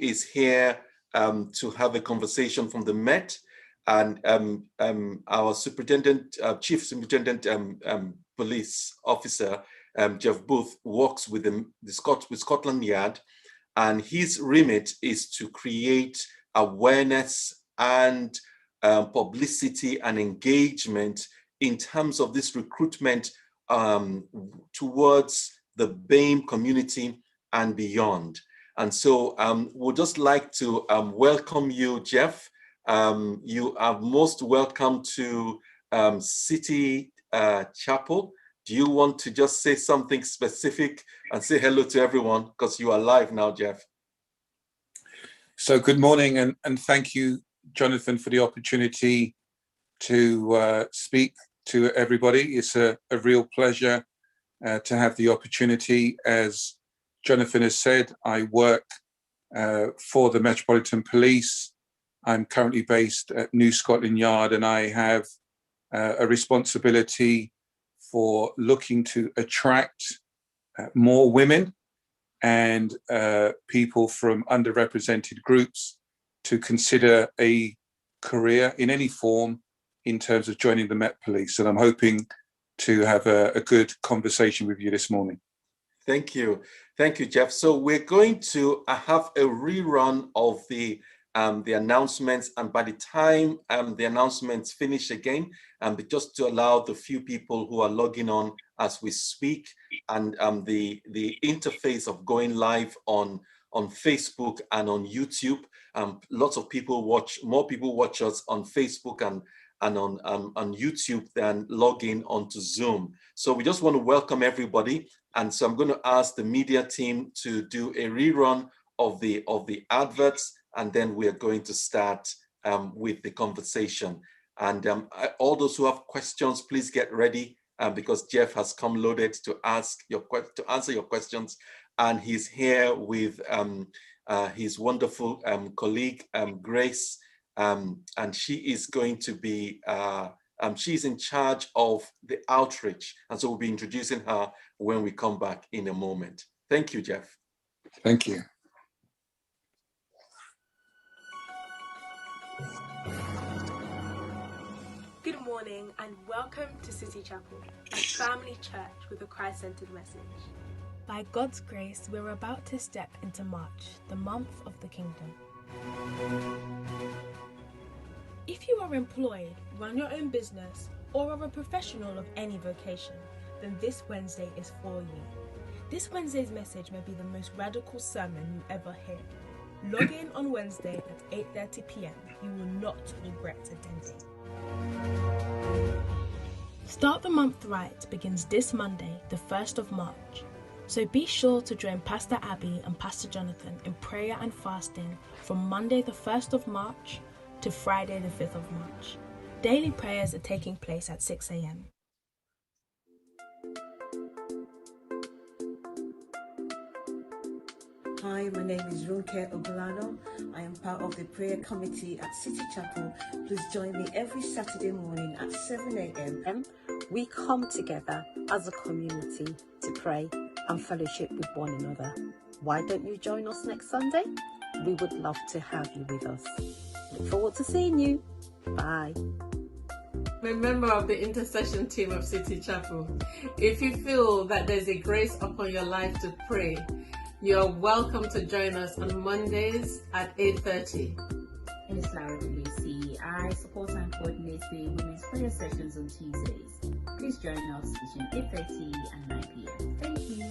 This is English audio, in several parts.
is here to have a conversation from the Met, and our superintendent, chief superintendent police officer, Jeff Booth, works with with Scotland Yard, and his remit is to create awareness and publicity and engagement in terms of this recruitment towards the BAME community and beyond. And so we'd just like to welcome you, Jeff. You are most welcome to City Chapel. Do you want to just say something specific and say hello to everyone, because you are live now, Jeff? So good morning, and thank you, Jonathan, for the opportunity to speak to everybody. It's a real pleasure to have the opportunity. As Jonathan has said, I work for the Metropolitan Police. I'm currently based at New Scotland Yard, and I have a responsibility for looking to attract more women and people from underrepresented groups to consider a career in any form in terms of joining the Met Police. And I'm hoping to have a good conversation with you this morning. Thank you. Thank you, Jeff. So we're going to have a rerun of the announcements, and by the time the announcements finish again, just to allow the few people who are logging on as we speak, and the interface of going live on Facebook and on YouTube. Lots of people more people watch us on Facebook and on YouTube than log in onto Zoom. So we just want to welcome everybody. And so I'm going to ask the media team to do a rerun of the adverts, and then we are going to start with the conversation. And all those who have questions, please get ready, because Jeff has come loaded to answer your questions, and he's here with his wonderful colleague Grace, and she is going to be she's in charge of the outreach, and so we'll be introducing her when we come back in a moment. Thank you, Jeff. Thank you. Good morning and welcome to City Chapel, a family church with a Christ-centered message. By God's grace, we're about to step into March, the month of the kingdom. If you are employed, run your own business, or are a professional of any vocation, then this Wednesday is for you. This Wednesday's message may be the most radical sermon you ever hear. Log in on Wednesday at 8:30 p.m. You will not regret attending. Start the Month Right begins this Monday, the 1st of March. So be sure to join Pastor Abby and Pastor Jonathan in prayer and fasting from Monday the 1st of March to Friday the 5th of March. Daily prayers are taking place at 6 a.m. Hi, my name is Runke Ogulano. I am part of the prayer committee at City Chapel. Please join me every Saturday morning at 7 a.m. We come together as a community to pray and fellowship with one another. Why don't you join us next Sunday? We would love to have you with us. Look forward to seeing you. Bye. I'm a member of the intercession team of City Chapel. If you feel that there's a grace upon your life to pray, you're welcome to join us on Mondays at 8:30. My name is Lara Lucy. I support and coordinate the women's prayer sessions on Tuesdays. Please join us between 8:30 and 9 p.m. Thank you.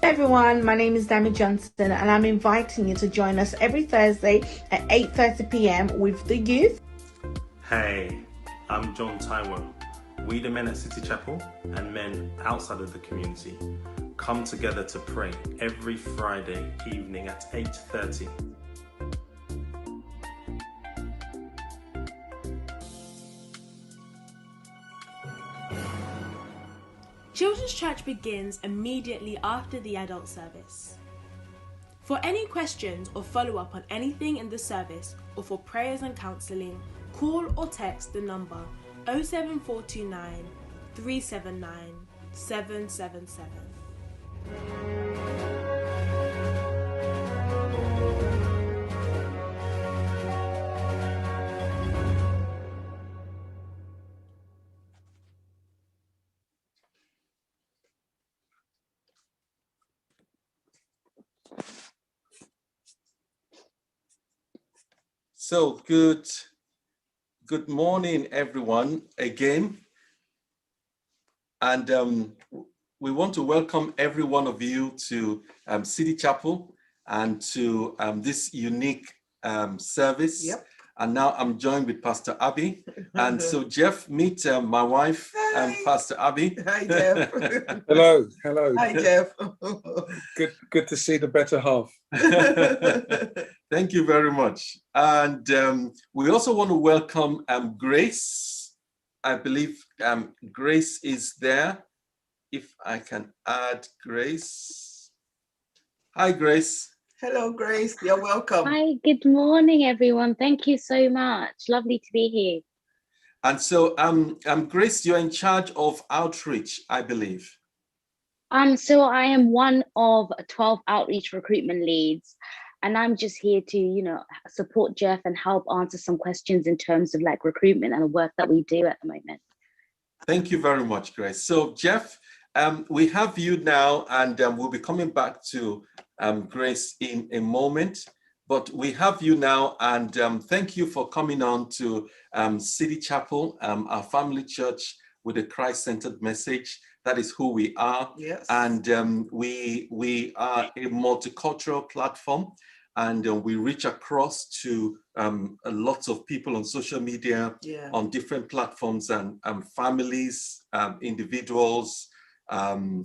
Hey everyone, my name is Dami Johnson, and I'm inviting you to join us every Thursday at 8:30 p.m. with the youth. Hey, I'm John Taiwo. We, the men at City Chapel, and men outside of the community, come together to pray every Friday evening at 8:30. Children's Church begins immediately after the adult service. For any questions or follow-up on anything in the service, or for prayers and counselling, call or text the number 07429 379 777. So good morning, everyone, again. And we want to welcome every one of you to City Chapel and to this unique service. Yep. And now I'm joined with Pastor Abby. And so Jeff, meet my wife, Pastor Abby. Hi, Jeff. Hello. Hi, Jeff. Good to see the better half. Thank you very much. And we also want to welcome Grace. I believe Grace is there. If I can add Grace. Hi, Grace. Hello, Grace. You're welcome. Hi, good morning, everyone. Thank you so much. Lovely to be here. And so, Grace, you're in charge of outreach, I believe. So I am one of 12 outreach recruitment leads, and I'm just here to, support Jeff and help answer some questions in terms of like recruitment and the work that we do at the moment. Thank you very much, Grace. So, Jeff, we have you now, and we'll be coming back to Grace in a moment. But we have you now, and thank you for coming on to City Chapel, our family church with a Christ-centered message. That is who we are. Yes. And we are a multicultural platform, and we reach across to lots of people on social media, on different platforms, and families, individuals,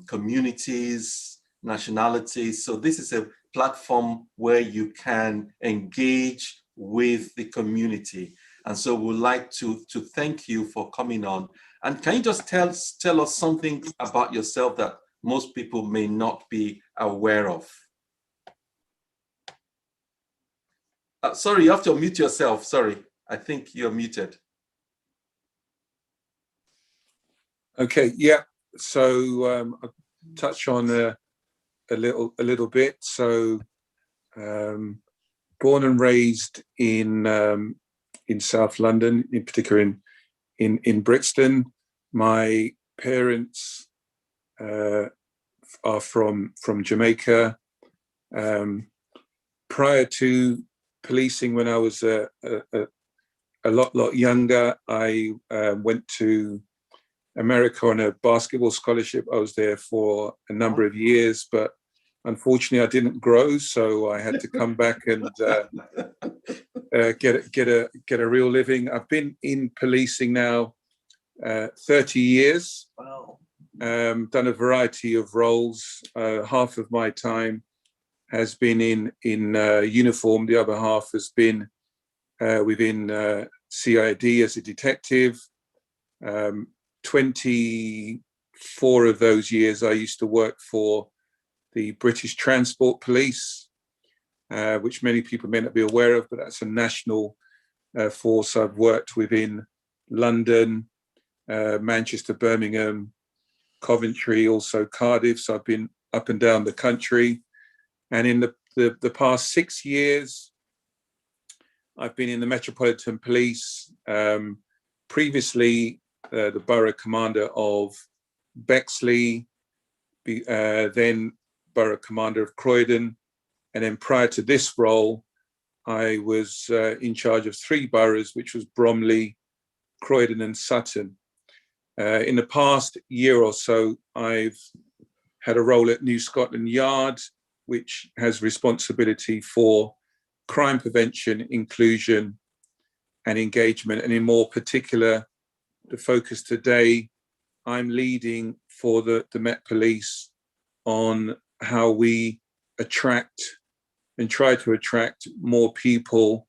communities, nationalities. So this is a platform where you can engage with the community. And so we'd like to thank you for coming on. And can you just tell us something about yourself that most people may not be aware of? Sorry, you have to unmute yourself. Sorry, I think you're muted. Okay, yeah. So I'll touch on a little bit. So born and raised in South London, in particular in Brixton. My parents are from Jamaica. Prior to policing, when I was a lot younger, I went to America on a basketball scholarship. I was there for a number of years, but unfortunately I didn't grow, so I had to come back and get a real living. I've been in policing now 30 years. Wow. Done a variety of roles. Half of my time has been in uniform. The other half has been within CID as a detective. 24 of those years I used to work for the British Transport Police, which many people may not be aware of, but that's a national force. I've worked within London, Manchester, Birmingham, Coventry, also Cardiff. So I've been up and down the country. And in the past 6 years, I've been in the Metropolitan Police, previously the Borough Commander of Bexley, then Borough Commander of Croydon. And then prior to this role, I was in charge of 3 boroughs, which was Bromley, Croydon and Sutton. In the past year or so, I've had a role at New Scotland Yard, which has responsibility for crime prevention, inclusion and engagement. And in more particular, the focus today, I'm leading for the Met Police on how we attract and try to attract more people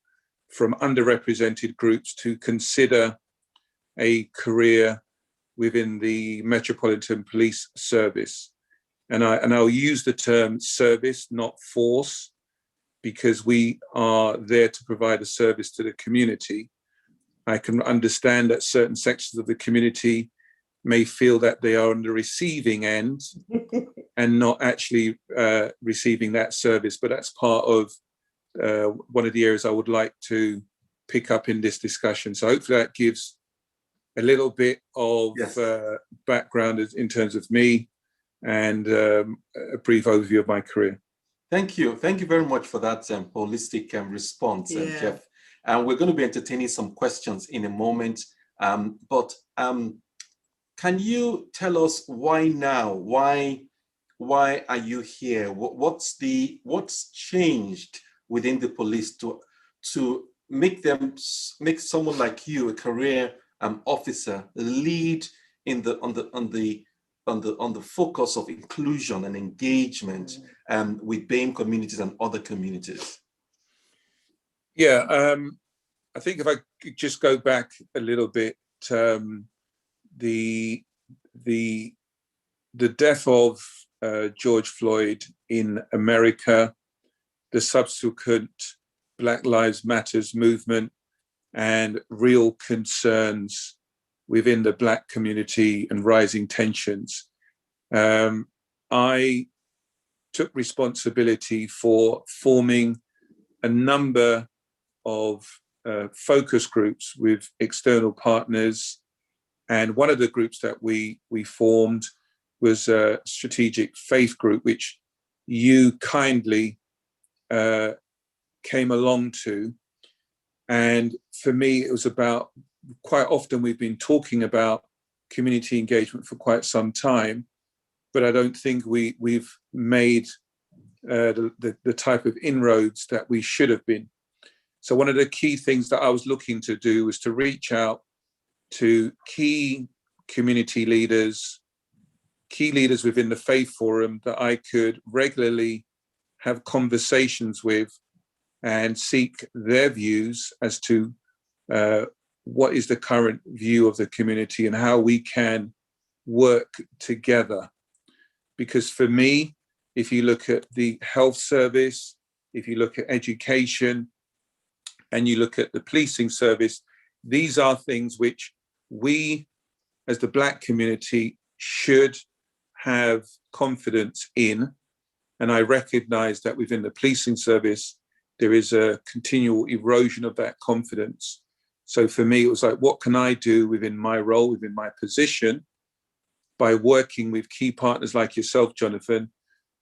from underrepresented groups to consider a career within the Metropolitan Police Service. And I'll use the term service, not force, because we are there to provide a service to the community. I can understand that certain sections of the community may feel that they are on the receiving end and not actually receiving that service, but that's part of one of the areas I would like to pick up in this discussion. So hopefully that gives a little bit of background in terms of me and a brief overview of my career. Thank you. Thank you very much for that holistic response, Jeff. And we're going to be entertaining some questions in a moment. But can you tell us why now? Why are you here? What's changed within the police to make someone like you, a career officer, lead on the focus of inclusion and engagement with BAME communities and other communities? Yeah, I think if I could just go back a little bit, the death of George Floyd in America, the subsequent Black Lives Matters movement, and real concerns within the Black community and rising tensions. I took responsibility for forming a number of focus groups with external partners. And one of the groups that we formed was a strategic faith group, which you kindly came along to. And for me, it was about, quite often we've been talking about community engagement for quite some time, but I don't think we've made the type of inroads that we should have been. So one of the key things that I was looking to do was to reach out to key community leaders, key leaders within the faith forum that I could regularly have conversations with and seek their views as to what is the current view of the community and how we can work together. Because for me, if you look at the health service, if you look at education, and you look at the policing service, these are things which we, as the Black community, should have confidence in. And I recognize that within the policing service, there is a continual erosion of that confidence. So for me, it was like, what can I do within my role, within my position, by working with key partners like yourself, Jonathan,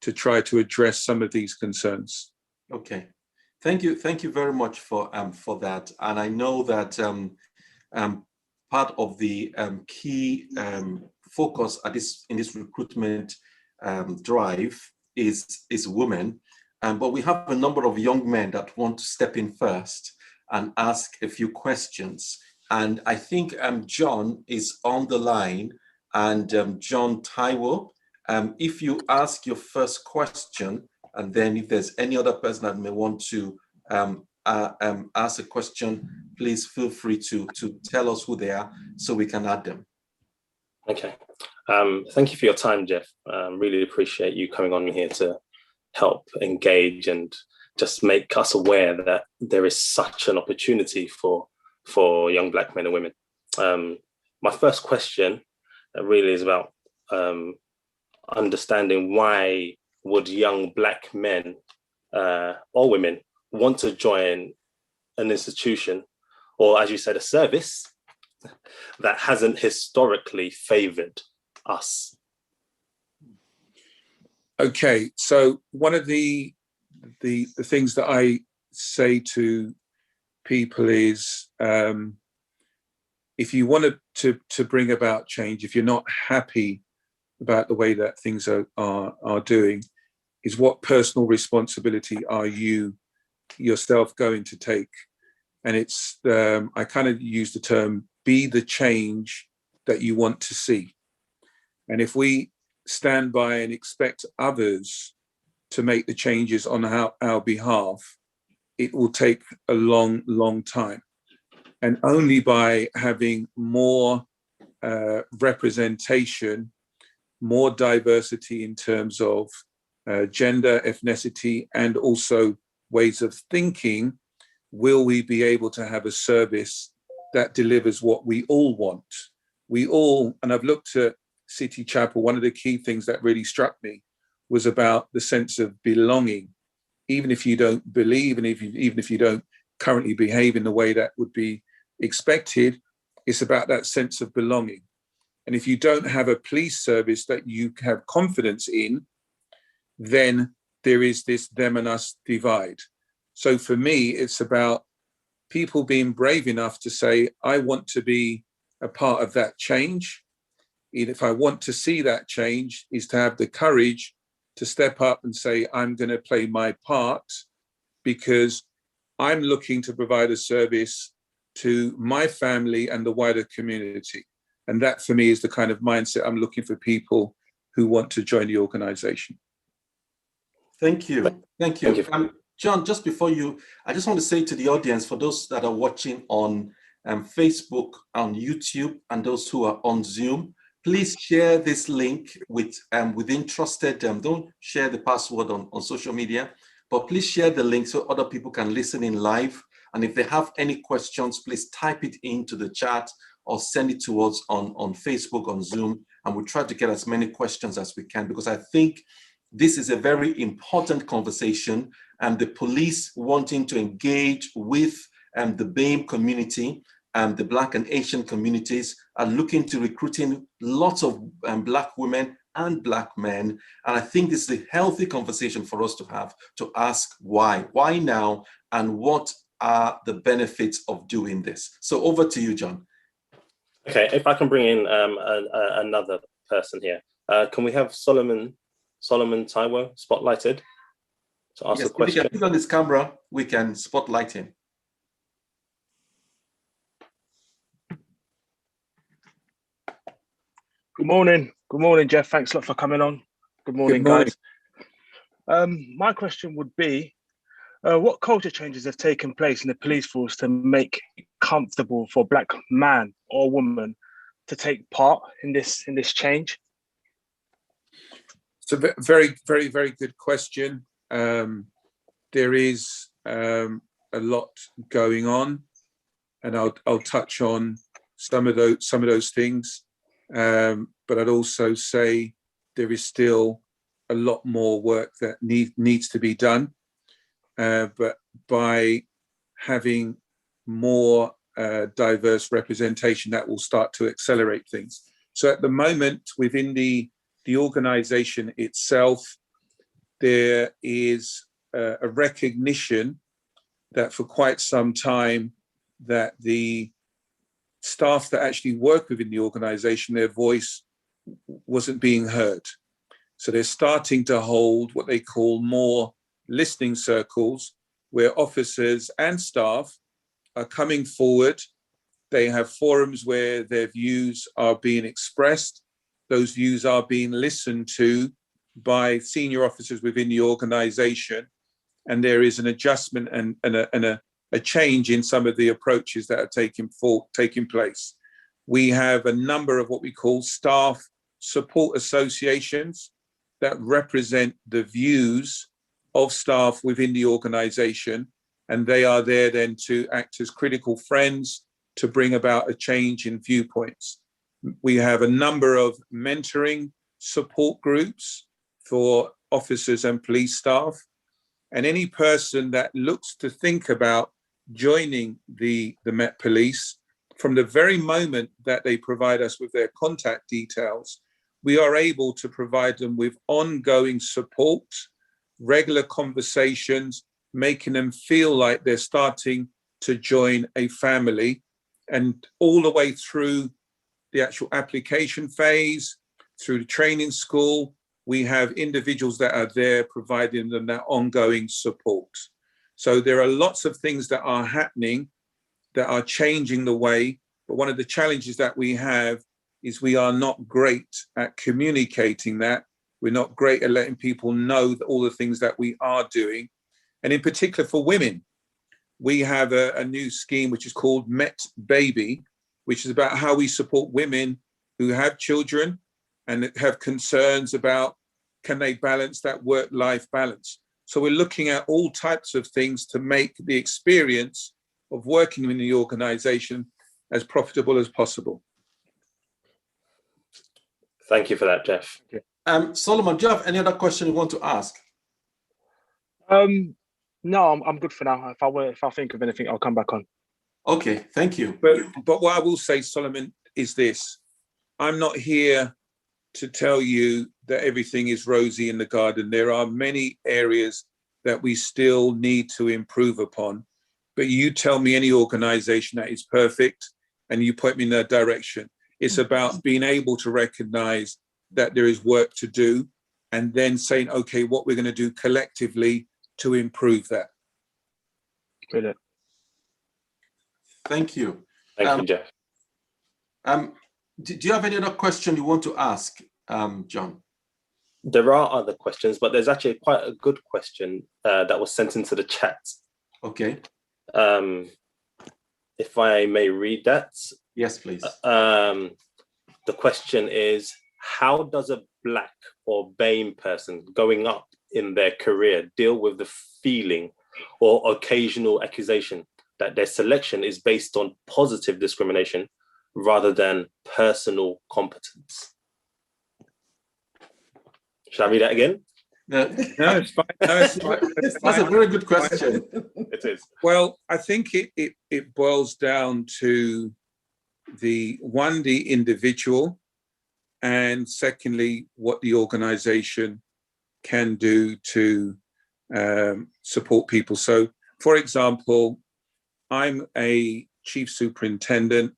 to try to address some of these concerns? Okay. Thank you very much for that. And I know that part of the key focus in this recruitment drive is women, but we have a number of young men that want to step in first and ask a few questions. And I think John is on the line, and John Taiwo, if you ask your first question, and then if there's any other person that may want to ask a question, please feel free to tell us who they are so we can add them. Okay. Thank you for your time, Jeff. Really appreciate you coming on here to help engage and just make us aware that there is such an opportunity for young Black men and women. My first question really is about understanding why would young Black men or women want to join an institution, or as you said, a service that hasn't historically favored us? Okay, so one of the things that I say to people is, if you want to bring about change, if you're not happy about the way that things are doing, is what personal responsibility are you yourself going to take? And it's, I kind of use the term, be the change that you want to see. And if we stand by and expect others to make the changes on our behalf, it will take a long, long time. And only by having more representation, more diversity in terms of gender, ethnicity, and also ways of thinking, will we be able to have a service that delivers what we all want. We all, and I've looked at City Chapel, one of the key things that really struck me was about the sense of belonging. Even if you don't believe, and even if you don't currently behave in the way that would be expected, it's about that sense of belonging. And if you don't have a police service that you have confidence in, then there is this them and us divide. So for me, it's about people being brave enough to say, I want to be a part of that change. And if I want to see that change, is to have the courage to step up and say, I'm going to play my part because I'm looking to provide a service to my family and the wider community. And that for me is the kind of mindset I'm looking for people who want to join the organization. Thank you. Thank you. John, just before you, I just want to say to the audience, for those that are watching on Facebook, on YouTube, and those who are on Zoom, please share this link with trusted, don't share the password on social media, but please share the link so other people can listen in live. And if they have any questions, please type it into the chat or send it to us on Facebook, on Zoom, and we'll try to get as many questions as we can, because I think this is a very important conversation, and the police wanting to engage with the BAME community and the Black and Asian communities are looking to recruiting lots of Black women and Black men. And I think this is a healthy conversation for us to have, to ask why now, and what are the benefits of doing this. So over to you, John. Okay, if I can bring in another person here. Can we have Solomon Taiwo spotlighted to ask a question? If we can put on his camera, we can spotlight him. Good morning, Jeff. Thanks a lot for coming on. Good morning, guys. My question would be, what culture changes have taken place in the police force to make it comfortable for a Black man or woman to take part in this change? It's a very, very, very good question. There is a lot going on, and I'll touch on some of those things. But I'd also say there is still a lot more work that needs to be done. But by having more diverse representation, that will start to accelerate things. So at the moment, within the organization itself, there is a recognition that for quite some time that the staff that actually work within the organization, their voice wasn't being heard. So they're starting to hold what they call more listening circles, where officers and staff are coming forward. They have forums where their views are being expressed. Those views are being listened to by senior officers within the organization. And there is an adjustment and a change in some of the approaches that are taking place. We have a number of what we call staff support associations that represent the views of staff within the organization, and they are there then to act as critical friends to bring about a change in viewpoints. We have a number of mentoring support groups for officers and police staff, and any person that looks to think about joining the Met Police, from the very moment that they provide us with their contact details, we are able to provide them with ongoing support, regular conversations, making them feel like they're starting to join a family, and all the way through the actual application phase, through the training school, we have individuals that are there providing them that ongoing support. So there are lots of things that are happening that are changing the way, but one of the challenges that we have is we are not great at communicating that. We're not great at letting people know that all the things that we are doing. And in particular for women, we have a new scheme which is called Met Baby, which is about how we support women who have children and have concerns about can they balance that work-life balance. So we're looking at all types of things to make the experience of working in the organization as profitable as possible. Thank you for that, Jeff. Solomon, do you have any other question you want to ask? No, I'm good for now. If I think of anything, I'll come back on. Okay, thank you. But what I will say, Solomon, is this. I'm not here to tell you that everything is rosy in the garden. There are many areas that we still need to improve upon. but you tell me any organization that is perfect and you point me in that direction. It's about being able to recognize that there is work to do and then saying, okay, what we're going to do collectively to improve that. Brilliant. Thank you. Thank you, Jeff. Do you have any other question you want to ask, John? There are other questions, but there's actually quite a good question that was sent into the chat. Okay. If I may read that. Yes, please. The question is, how does a Black or BAME person going up in their career deal with the feeling or occasional accusation that their selection is based on positive discrimination rather than personal competence? Should I read that again? No, it's fine. No, it's fine. That's a very good question. It is. Well, I think it boils down to the individual, and secondly, what the organization can do to support people. So, for example, I'm a chief superintendent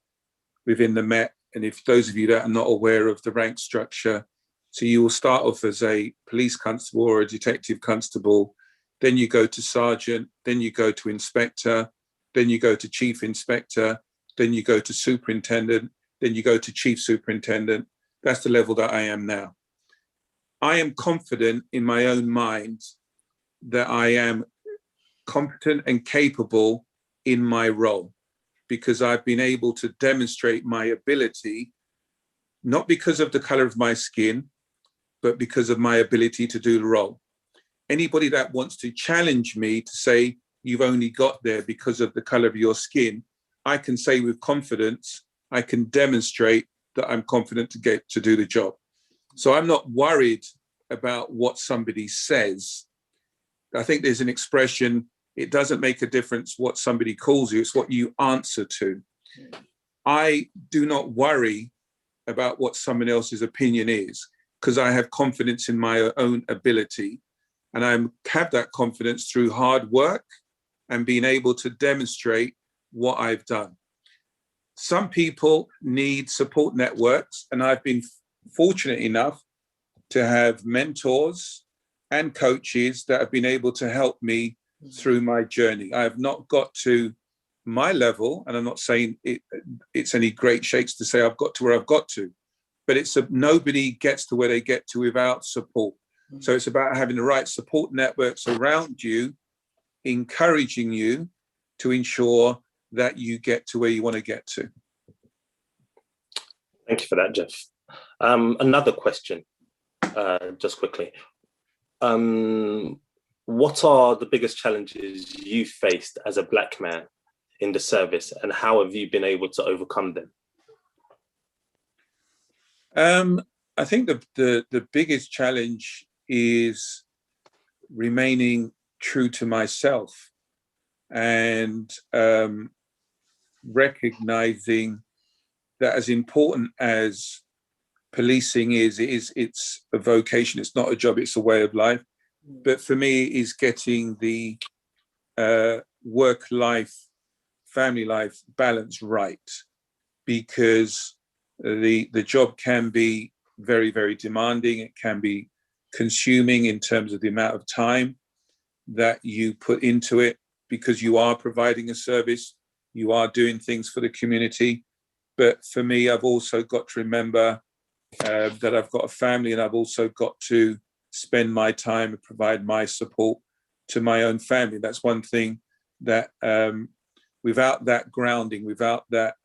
within the Met, and if those of you that are not aware of the rank structure, so you will start off as a police constable or a detective constable, then you go to sergeant, then you go to inspector, then you go to chief inspector, then you go to superintendent, then you go to chief superintendent. That's the level that I am now. I am confident in my own mind that I am competent and capable in my role because I've been able to demonstrate my ability, not because of the color of my skin, but because of my ability to do the role. Anybody that wants to challenge me to say, you've only got there because of the color of your skin, I can say with confidence, I can demonstrate that I'm confident to get to do the job. So I'm not worried about what somebody says. I think there's an expression, it doesn't make a difference what somebody calls you, it's what you answer to. I do not worry about what someone else's opinion is because I have confidence in my own ability, and I have that confidence through hard work and being able to demonstrate what I've done. Some people need support networks, and I've been fortunate enough to have mentors and coaches that have been able to help me through my journey. I have not got to my level, and I'm not saying it's any great shakes to say I've got to where I've got to, but nobody gets to where they get to without support. So it's about having the right support networks around you, encouraging you to ensure that you get to where you want to get to. Thank you for that, Jeff. Another question, just quickly. What are the biggest challenges you faced as a Black man in the service, and how have you been able to overcome them? I think the biggest challenge is remaining true to myself and recognizing that as important as policing is, it's a vocation, it's not a job, it's a way of life. But for me, is getting the work-life, family life balance right, because the job can be very, very demanding. It can be consuming in terms of the amount of time that you put into it, because you are providing a service, you are doing things for the community. But for me, I've also got to remember that I've got a family, and I've also got to spend my time and provide my support to my own family. That's one thing that without that grounding, without that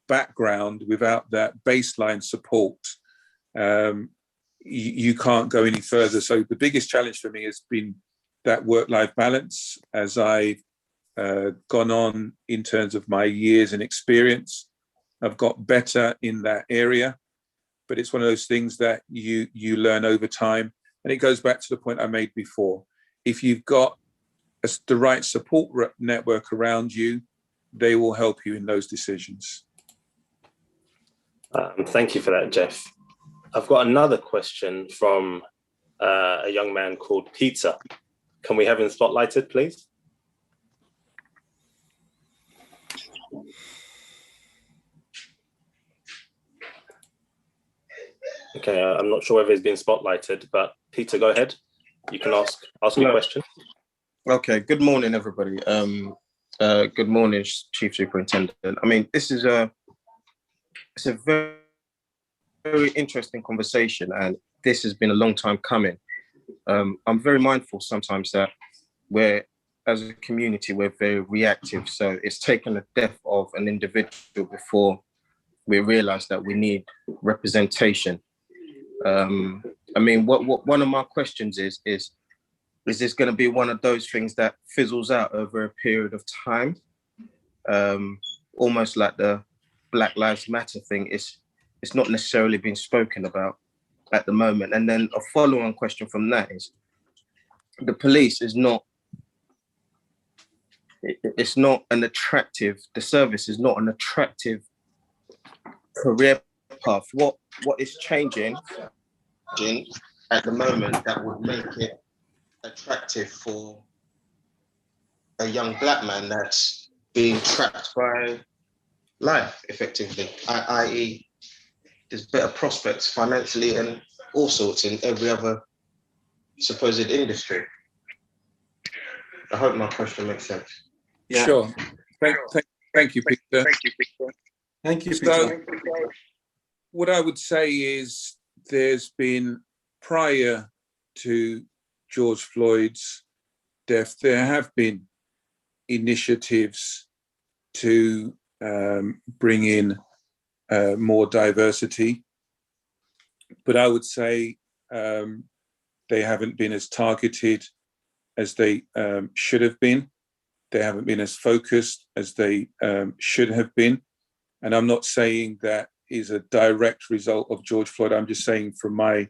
background, without that baseline support, you can't go any further. So the biggest challenge for me has been that work-life balance as I've gone on in terms of my years and experience. I've got better in that area, but it's one of those things that you learn over time. And it goes back to the point I made before. If you've got the right support network around you, they will help you in those decisions. Thank you for that, Jeff. I've got another question from a young man called Peter. Can we have him spotlighted, please? Okay, I'm not sure whether it's been spotlighted, but Peter, go ahead. You can ask your question. Okay, good morning, everybody. Good morning, Chief Superintendent. I mean, it's a very, very interesting conversation, and this has been a long time coming. I'm very mindful sometimes that as a community, we're very reactive. So it's taken the death of an individual before we realize that we need representation. I mean, what one of my questions is this going to be one of those things that fizzles out over a period of time? Almost like the Black Lives Matter thing. It's not necessarily being spoken about at the moment. And then a follow-on question from that is, the police is not, it's not an attractive, the service is not an attractive career path. What is changing at the moment that would make it attractive for a young Black man that's being trapped by life, effectively, i.e. there's better prospects financially and all sorts in every other supposed industry? I hope my question makes sense. Yeah. Sure. Thank you, Peter. Thank you, Peter. So, what I would say is there's been, prior to George Floyd's death, there have been initiatives to bring in more diversity, but I would say they haven't been as targeted as they should have been. They haven't been as focused as they should have been. And I'm not saying that is a direct result of George Floyd. I'm just saying from my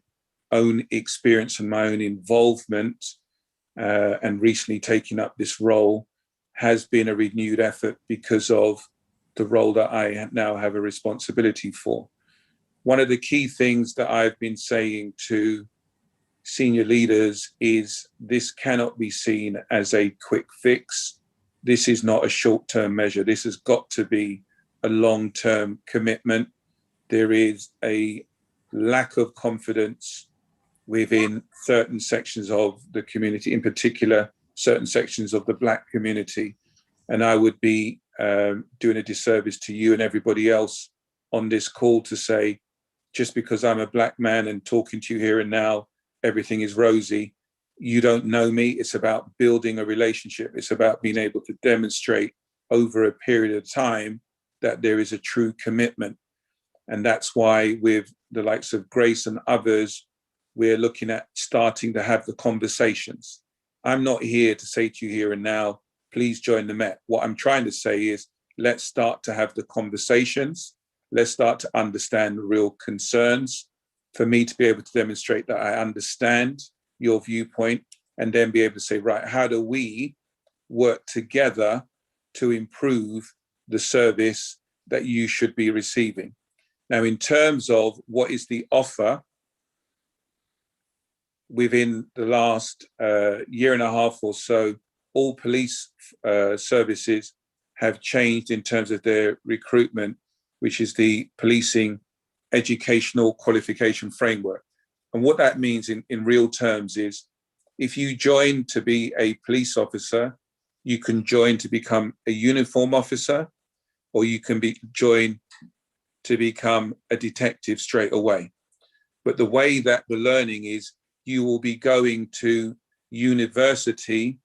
own experience and my own involvement and recently taking up this role has been a renewed effort because of the role that I now have a responsibility for. One of the key things that I've been saying to senior leaders is this cannot be seen as a quick fix. This is not a short-term measure. This has got to be a long-term commitment. There is a lack of confidence within certain sections of the community, in particular, certain sections of the Black community. And I would be doing a disservice to you and everybody else on this call to say, just because I'm a Black man and talking to you here and now, everything is rosy. You don't know me. It's about building a relationship. It's about being able to demonstrate over a period of time that there is a true commitment. And that's why with the likes of Grace and others, we're looking at starting to have the conversations. I'm not here to say to you here and now, please join the Met. What I'm trying to say is, let's start to have the conversations. Let's start to understand the real concerns for me to be able to demonstrate that I understand your viewpoint and then be able to say, right, how do we work together to improve the service that you should be receiving? Now, in terms of what is the offer, within the last year and a half or so, all police services have changed in terms of their recruitment, which is the Policing Educational Qualification Framework. And what that means in real terms is, if you join to be a police officer, you can join to become a uniform officer, or you can join to become a detective straight away. But the way that the learning is, you will be going to university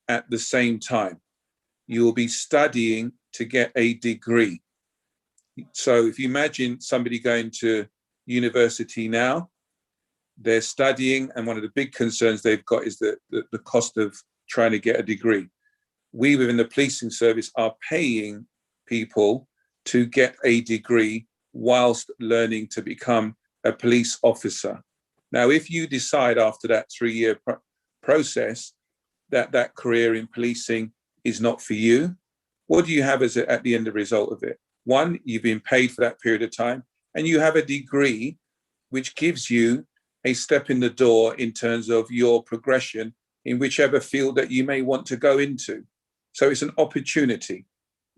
at the same time. You will be studying to get a degree. So if you imagine somebody going to university now, they're studying, and one of the big concerns they've got is the cost of trying to get a degree. We within the policing service are paying people to get a degree whilst learning to become a police officer. Now, if you decide after that 3-year process that career in policing is not for you, what do you have at the end of the result of it? One, you've been paid for that period of time, and you have a degree which gives you a step in the door in terms of your progression in whichever field that you may want to go into. So it's an opportunity.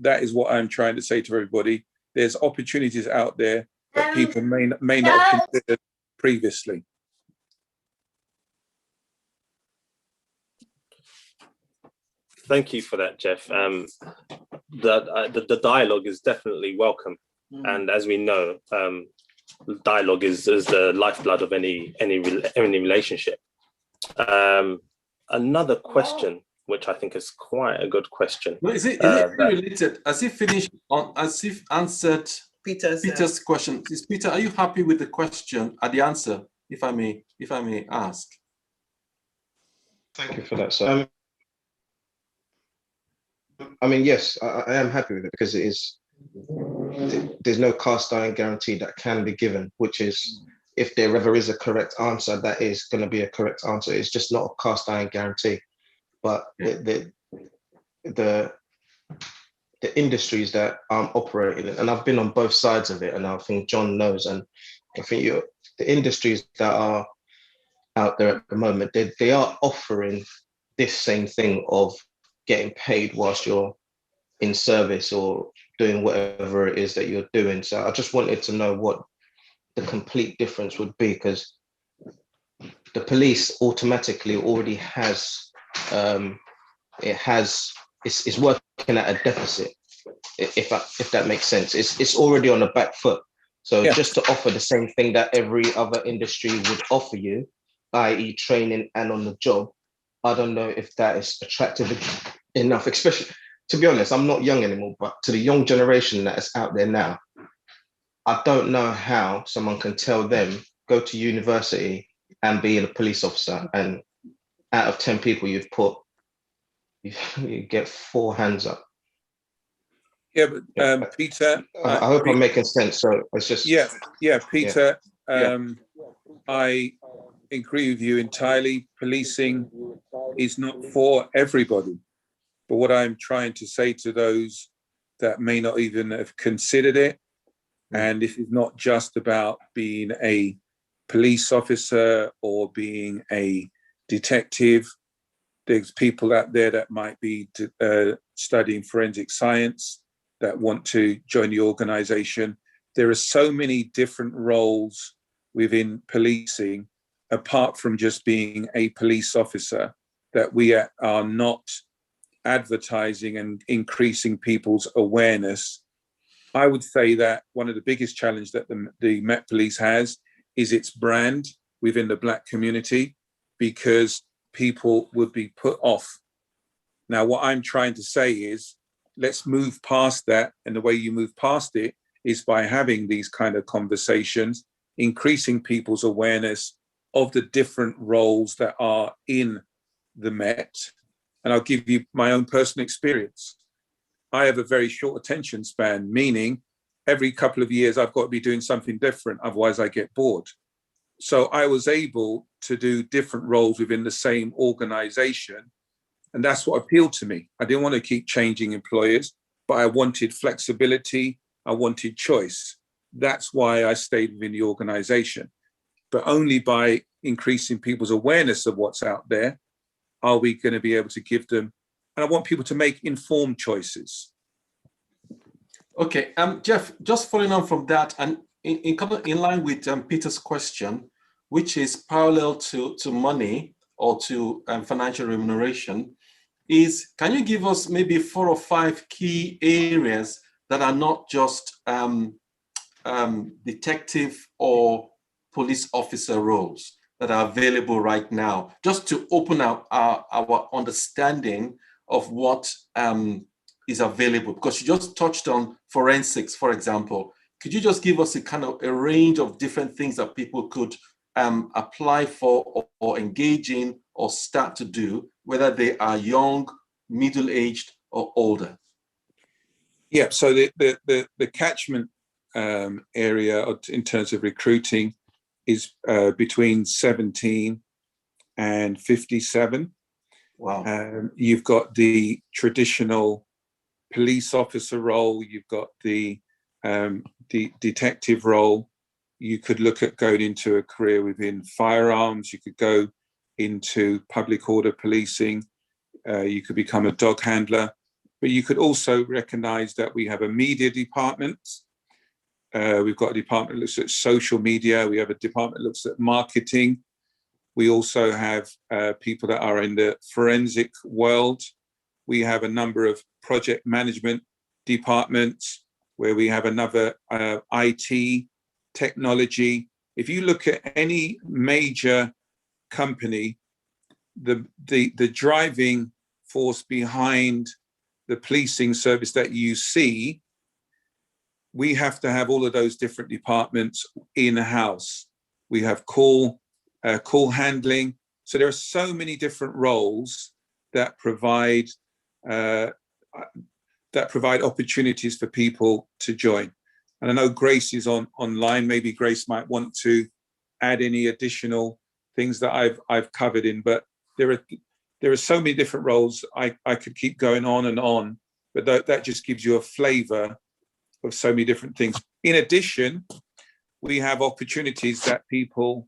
That is what I'm trying to say to everybody. There's opportunities out there that people may not have considered previously. Thank you for that, Jeff. The dialogue is definitely welcome, and as we know, dialogue is the lifeblood of any relationship. Another question, which I think is quite a good question. Well, is it related? Has he finished on? Has he answered Peter's question? Is Peter, are you happy with the question the answer? If I may ask. Thank you for that, sir. I mean, yes, I am happy with it because it is. There's no cast iron guarantee that can be given, which is, if there ever is a correct answer, that is going to be a correct answer. It's just not a cast iron guarantee. But the industries that I'm operating in, and I've been on both sides of it, and I think John knows, and I think the industries that are out there at the moment, they are offering this same thing of getting paid whilst you're in service or doing whatever it is that you're doing. So I just wanted to know what the complete difference would be, because the police automatically already has it's working at a deficit, if that makes sense. It's already on the back foot. So just to offer the same thing that every other industry would offer you, i.e. training and on the job, I don't know if that is attractive enough, especially, to be honest, I'm not young anymore, but to the young generation that is out there now, I don't know how someone can tell them, go to university and be a police officer, and out of 10 people you get 4 hands up. Yeah, but Peter, I hope I'm making sense. So it's just Peter. I agree with you entirely. Policing is not for everybody. But what I'm trying to say to those that may not even have considered it, and this is not just about being a police officer or being a detective. There's people out there that might be studying forensic science that want to join the organization. There are so many different roles within policing, apart from just being a police officer, that we are not advertising and increasing people's awareness. I would say that one of the biggest challenges that the Met Police has is its brand within the Black community, because people would be put off. Now, what I'm trying to say is, let's move past that. And the way you move past it is by having these kind of conversations, increasing people's awareness of the different roles that are in the Met. And I'll give you my own personal experience. I have a very short attention span, meaning every couple of years I've got to be doing something different, otherwise I get bored. So I was able to do different roles within the same organization. And that's what appealed to me. I didn't want to keep changing employers, but I wanted flexibility. I wanted choice. That's why I stayed within the organization. But only by increasing people's awareness of what's out there are we going to be able to give them. And I want people to make informed choices. Okay, Jeff, just following on from that, and in line with Peter's question, which is parallel to money or to financial remuneration, is, can you give us maybe 4 or 5 key areas that are not just detective or police officer roles that are available right now, just to open up our understanding of what is available? Because you just touched on forensics, for example. Could you just give us a kind of a range of different things that people could apply for or engage in or start to do, whether they are young, middle-aged, or older? Yeah, so the catchment area in terms of recruiting is between 17 and 57. Wow. You've got the traditional police officer role, you've got the detective role. You could look at going into a career within firearms, you could go into public order policing, you could become a dog handler, but you could also recognize that we have a media department. We've got a department that looks at social media. We have a department that looks at marketing. We also have people that are in the forensic world. We have a number of project management departments where we have another IT, technology. If you look at any major company, the driving force behind the policing service that you see, we have to have all of those different departments in-house. We have call handling. So there are so many different roles that provide opportunities for people to join. And I know Grace is online. Maybe Grace might want to add any additional things that I've covered in, but there are so many different roles. I could keep going on, but that just gives you a flavor of so many different things. In addition, we have opportunities that people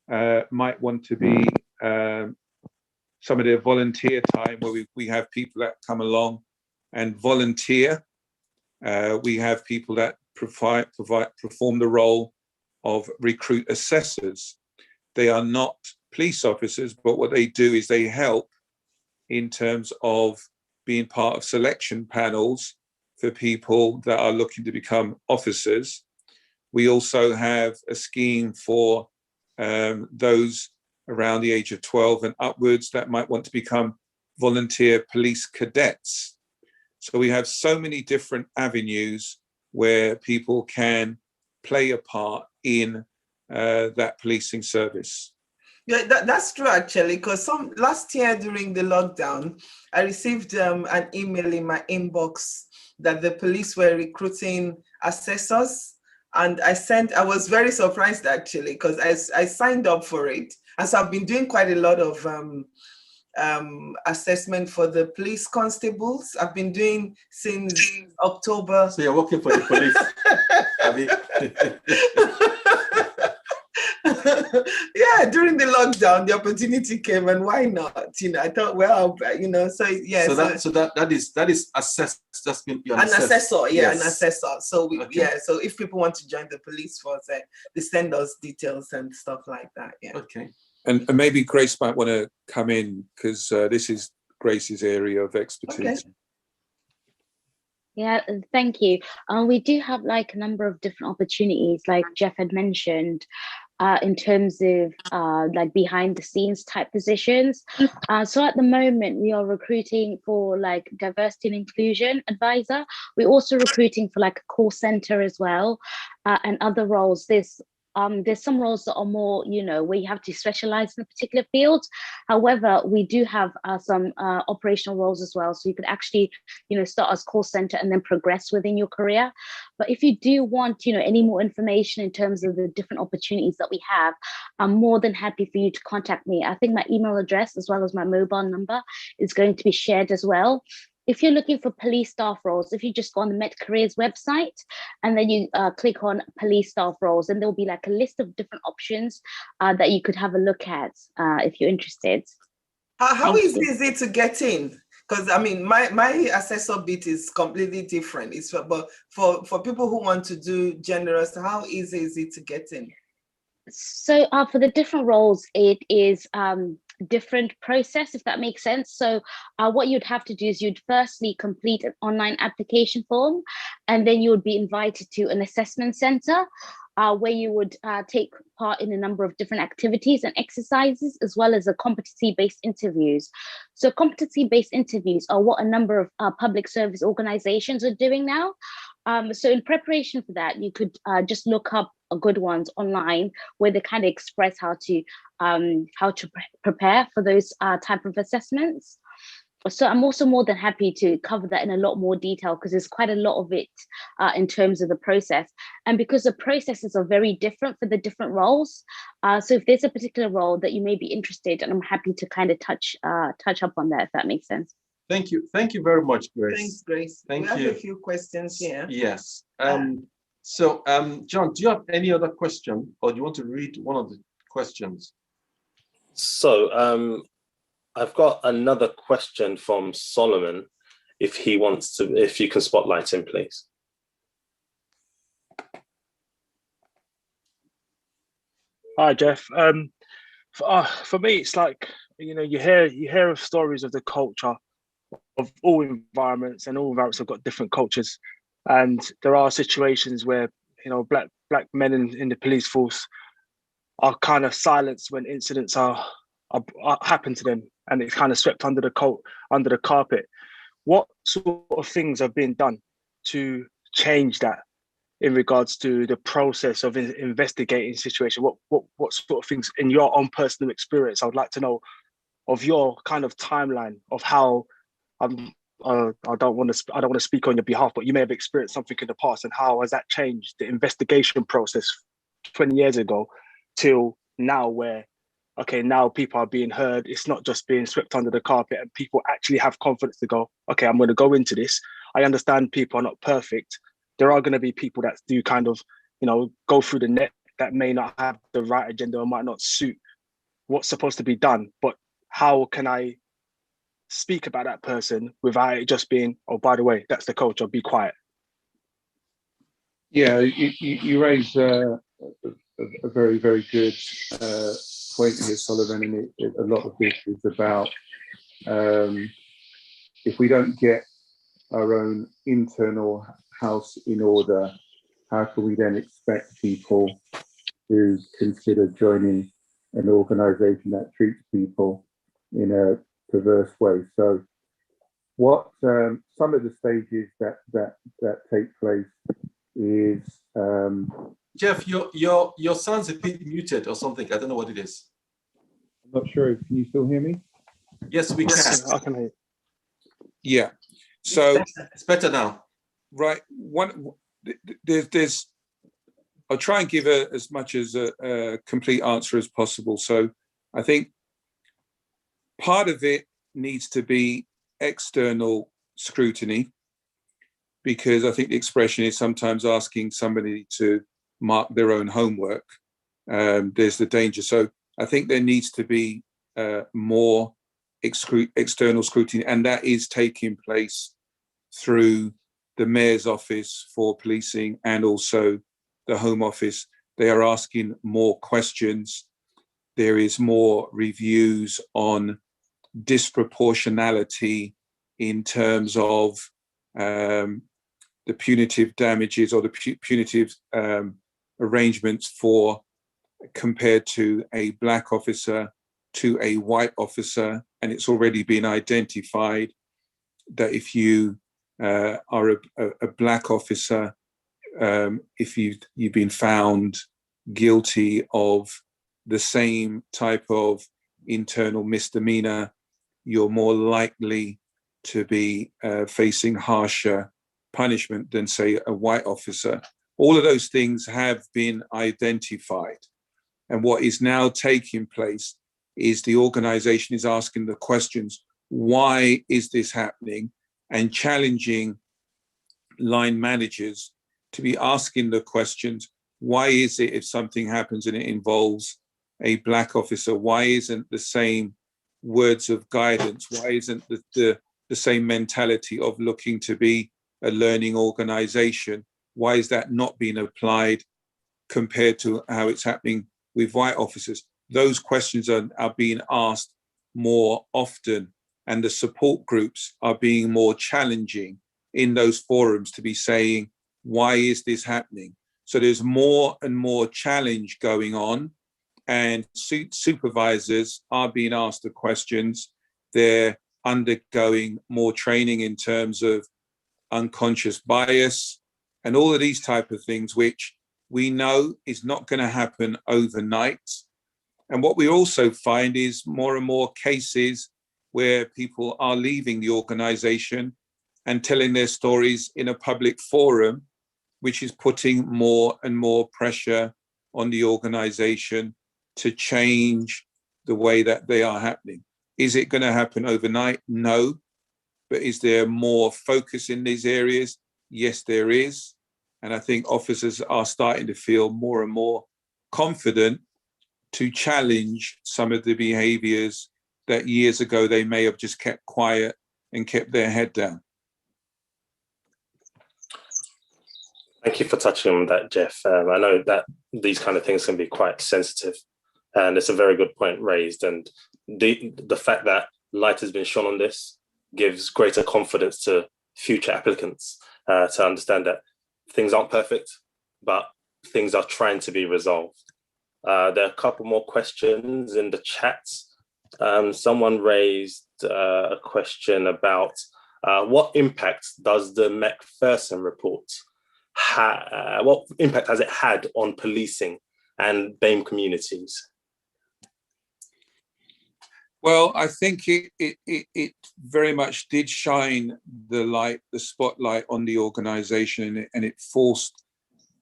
might want to be some of their volunteer time, where we have people that come along and volunteer. We have people that perform the role of recruit assessors. They are not police officers, but what they do is they help in terms of being part of selection panels for people that are looking to become officers. We also have a scheme for those around the age of 12 and upwards that might want to become volunteer police cadets. So we have so many different avenues where people can play a part in that policing service. Yeah, that's true actually, because last year during the lockdown, I received an email in my inbox that the police were recruiting assessors, and I was very surprised actually, because I signed up for it, and so I've been doing quite a lot of assessment for the police constables. I've been doing since October. So you're working for the police. Yeah, during the lockdown, the opportunity came, and why not? I thought, well, so yeah. So that is assessed. That's been an assessor, yeah, yes. An assessor. So Okay. So if people want to join the police force, they send us details and stuff like that. Yeah. Okay. And maybe Grace might want to come in, because this is Grace's area of expertise. Okay. Yeah, thank you. We do have like a number of different opportunities, like Jeff had mentioned, in terms of like behind the scenes type positions. So at the moment, we are recruiting for like diversity and inclusion advisor. We're also recruiting for like a call center as well, and other roles. There's some roles that are more, where you have to specialize in a particular field. However, we do have some operational roles as well. So you could actually, start as call center and then progress within your career. But if you do want, any more information in terms of the different opportunities that we have, I'm more than happy for you to contact me. I think my email address as well as my mobile number is going to be shared as well. If you're looking for police staff roles, if you just go on the Met Careers website and then you click on police staff roles, and there'll be like a list of different options that you could have a look at if you're interested. How easy is it to get in? Because I mean, my assessor bit is completely different. But for people who want to do generous, how easy is it to get in? So for the different roles, it is different process, if that makes sense. So what you'd have to do is you'd firstly complete an online application form, and then you would be invited to an assessment center where you would take part in a number of different activities and exercises, as well as competency-based interviews. So competency-based interviews are what a number of public service organizations are doing now. So in preparation for that, you could just look up good ones online where they kind of express how to prepare for those type of assessments. So I'm also more than happy to cover that in a lot more detail, because there's quite a lot of it in terms of the process. And because the processes are very different for the different roles. So if there's a particular role that you may be interested in, I'm happy to kind of touch up on that, if that makes sense. Thank you. Thank you very much, Grace. Thanks, Grace. Thank we you. have a few questions here. Yes. So, John, do you have any other question, or do you want to read one of the questions? So, I've got another question from Solomon. If he wants to, if you can spotlight him, please. Hi, Jeff. For me, it's like, you hear of stories of the culture of all environments, and all environments have got different cultures. And there are situations where, black men in the police force are kind of silenced when incidents are happen to them, and it's kind of swept under the carpet. What sort of things have been done to change that in regards to the process of investigating situation? What sort of things in your own personal experience? I would like to know of your kind of timeline of how. I don't want to speak on your behalf, but you may have experienced something in the past, and how has that changed the investigation process 20 years ago till now, where now people are being heard. It's not just being swept under the carpet, and people actually have confidence to go, okay, I'm going to go into this. I understand people are not perfect. There are going to be people that do kind of, go through the net that may not have the right agenda or might not suit what's supposed to be done. But how can I speak about that person without it just being, oh, by the way, that's the culture, be quiet? Yeah, you raise a very, very good point here, Sullivan, and a lot of this is about if we don't get our own internal house in order, how can we then expect people to consider joining an organization that treats people in a perverse way? So what some of the stages that take place is Jeff, your sound's a bit muted or something. I don't know what it is. I'm not sure. Can you still hear me? Yes, we can. I can hear you. Yeah. So it's better now. Right. There's I'll try and give as much as a complete answer as possible. So I think part of it needs to be external scrutiny, because I think the expression is sometimes asking somebody to mark their own homework. There's the danger. So I think there needs to be more external scrutiny, and that is taking place through the Mayor's Office for Policing and also the Home Office. They are asking more questions. There is more reviews on disproportionality in terms of the punitive damages or the punitive arrangements for compared to a black officer to a white officer. And it's already been identified that if you are a black officer, if you've been found guilty of the same type of internal misdemeanor, you're more likely to be facing harsher punishment than, say, a white officer. All of those things have been identified. And what is now taking place is the organization is asking the questions, why is this happening? And challenging line managers to be asking the questions, why is it if something happens and it involves a black officer, why isn't the same words of guidance, why isn't the same mentality of looking to be a learning organization, why is that not being applied compared to how it's happening with white officers? Those questions are being asked more often, and the support groups are being more challenging in those forums to be saying, why is this happening? So there's more and more challenge going on, and supervisors are being asked the questions. They're undergoing more training in terms of unconscious bias and all of these type of things, which we know is not going to happen overnight. And what we also find is more and more cases where people are leaving the organization and telling their stories in a public forum, which is putting more and more pressure on the organization to change the way that they are happening. Is it going to happen overnight? No. But is there more focus in these areas? Yes, there is. And I think officers are starting to feel more and more confident to challenge some of the behaviors that years ago they may have just kept quiet and kept their head down. Thank you for touching on that, Jeff. I know that these kind of things can be quite sensitive And it's a very good point raised. And the fact that light has been shone on this gives greater confidence to future applicants to understand that things aren't perfect, but things are trying to be resolved. There are a couple more questions in the chat. Someone raised a question about what impact does the Macpherson report what impact has it had on policing and BAME communities? Well, I think it very much did shine the spotlight on the organisation, and it forced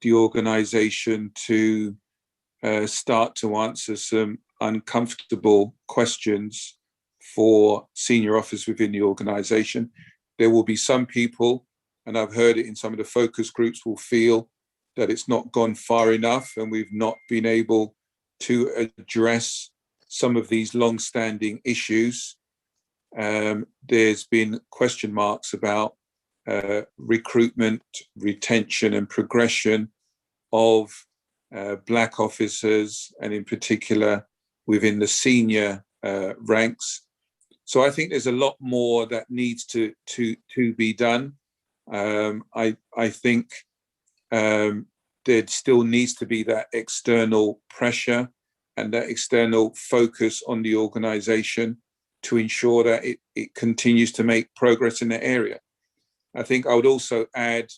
the organisation to start to answer some uncomfortable questions for senior officers within the organisation. There will be some people, and I've heard it in some of the focus groups, will feel that it's not gone far enough and we've not been able to address some of these long-standing issues. There's been question marks about recruitment, retention and progression of Black officers, and in particular within the senior ranks. So I think there's a lot more that needs to be done. I think there still needs to be that external pressure and that external focus on the organisation to ensure that it continues to make progress in the area. I think I would also add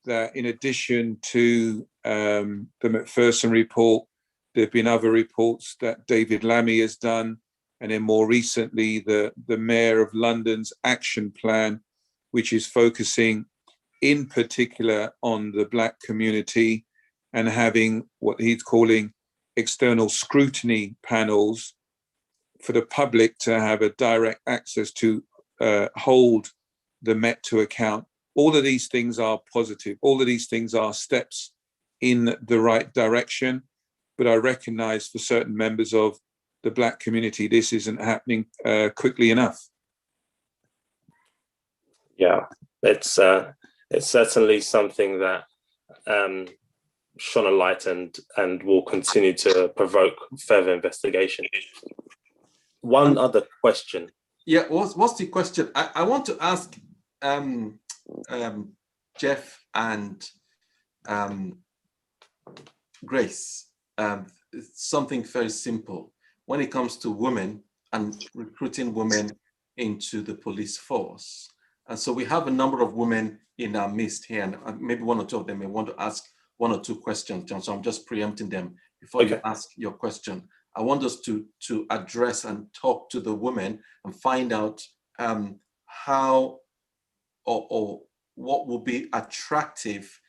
that in addition to the Macpherson report, there have been other reports that David Lammy has done, and then more recently the Mayor of London's action plan, which is focusing in particular on the Black community and having what he's calling external scrutiny panels for the public to have a direct access to hold the Met to account. All of these things are positive. All of these things are steps in the right direction. But I recognize for certain members of the Black community, this isn't happening quickly enough. Yeah, it's certainly something that shone a light and will continue to provoke further investigation. One other question. Yeah, what's the question? I want to ask Jeff and Grace something very simple when it comes to women and recruiting women into the police force. And so we have a number of women in our midst here, and maybe one or two of them may want to ask one or two questions, John. So I'm just preempting them before you ask your question. I want us to address and talk to the women and find out how or what will be attractive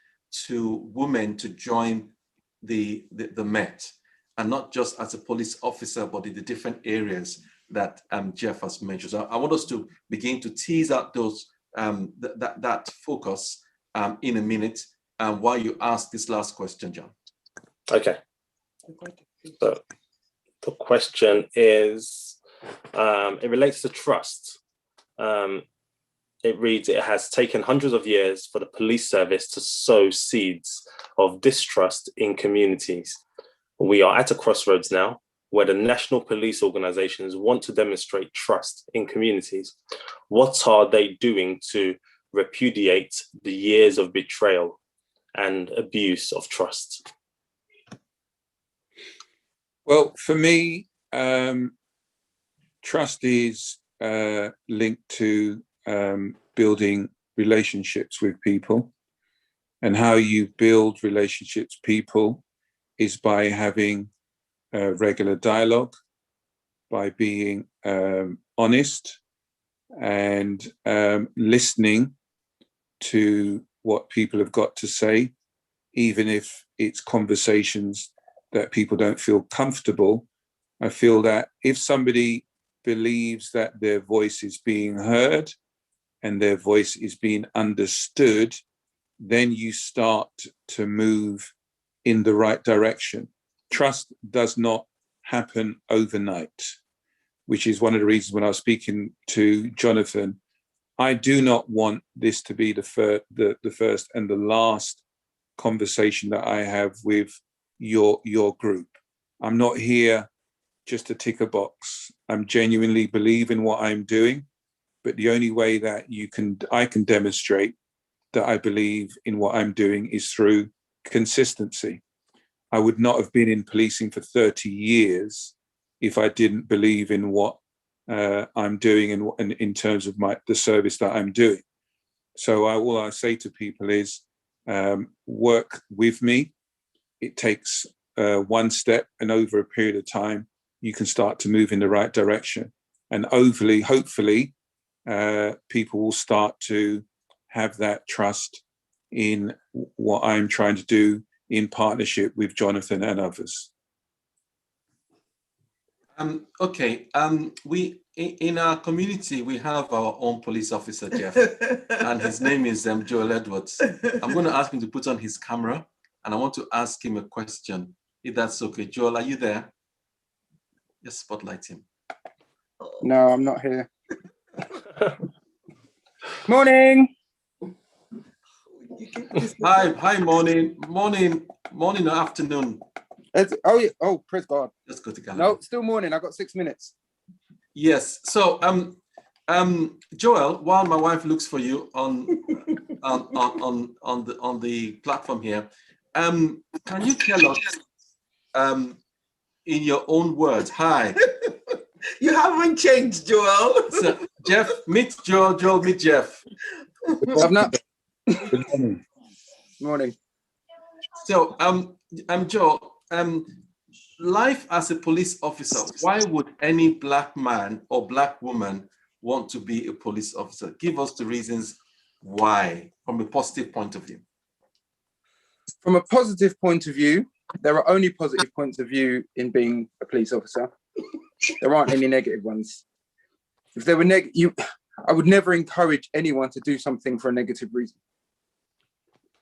to women to join the Met, and not just as a police officer, but in the different areas that Jeff has mentioned. So I want us to begin to tease out those that focus in a minute while you ask this last question, John. Okay. So the question is, it relates to trust. It reads, it has taken hundreds of years for the police service to sow seeds of distrust in communities. We are at a crossroads now where the national police organizations want to demonstrate trust in communities. What are they doing to repudiate the years of betrayal and abuse of trust? Well, for me, trust is linked to building relationships with people, and how you build relationships with people is by having regular dialogue, by being honest and listening to what people have got to say, even if it's conversations that people don't feel comfortable. I feel that if somebody believes that their voice is being heard and their voice is being understood, then you start to move in the right direction. Trust does not happen overnight, which is one of the reasons when I was speaking to Jonathan, I do not want this to be the first and the last conversation that I have with your group. I'm not here just to tick a box. I'm genuinely believe in what I'm doing, but the only way that I can demonstrate that I believe in what I'm doing is through consistency. I would not have been in policing for 30 years if I didn't believe in what I'm doing and in terms of the service that I'm doing. So all I say to people is work with me. It takes one step, and over a period of time, you can start to move in the right direction. And hopefully, people will start to have that trust in what I'm trying to do in partnership with Jonathan and others. Okay. We in our community we have our own police officer, Jeff, and his name is Joel Edwards. I'm going to ask him to put on his camera, and I want to ask him a question, if that's okay. Joel, are you there? Just spotlight him. No, I'm not here. Morning. Hi, morning, or afternoon. Oh, praise God. Let's go together. No, still morning. I got 6 minutes. Yes. So, Joel, while my wife looks for you on the platform here, can you tell us, in your own words? Hi. You haven't changed, Joel. So, Jeff, meet Joel. Joel, meet Jeff. I've not. Good morning. Morning. So, Joel, life as a police officer, why would any Black man or Black woman want to be a police officer? Give us the reasons why, from a positive point of view. From a positive point of view, there are only positive points of view in being a police officer. There aren't any negative ones. If there were I would never encourage anyone to do something for a negative reason.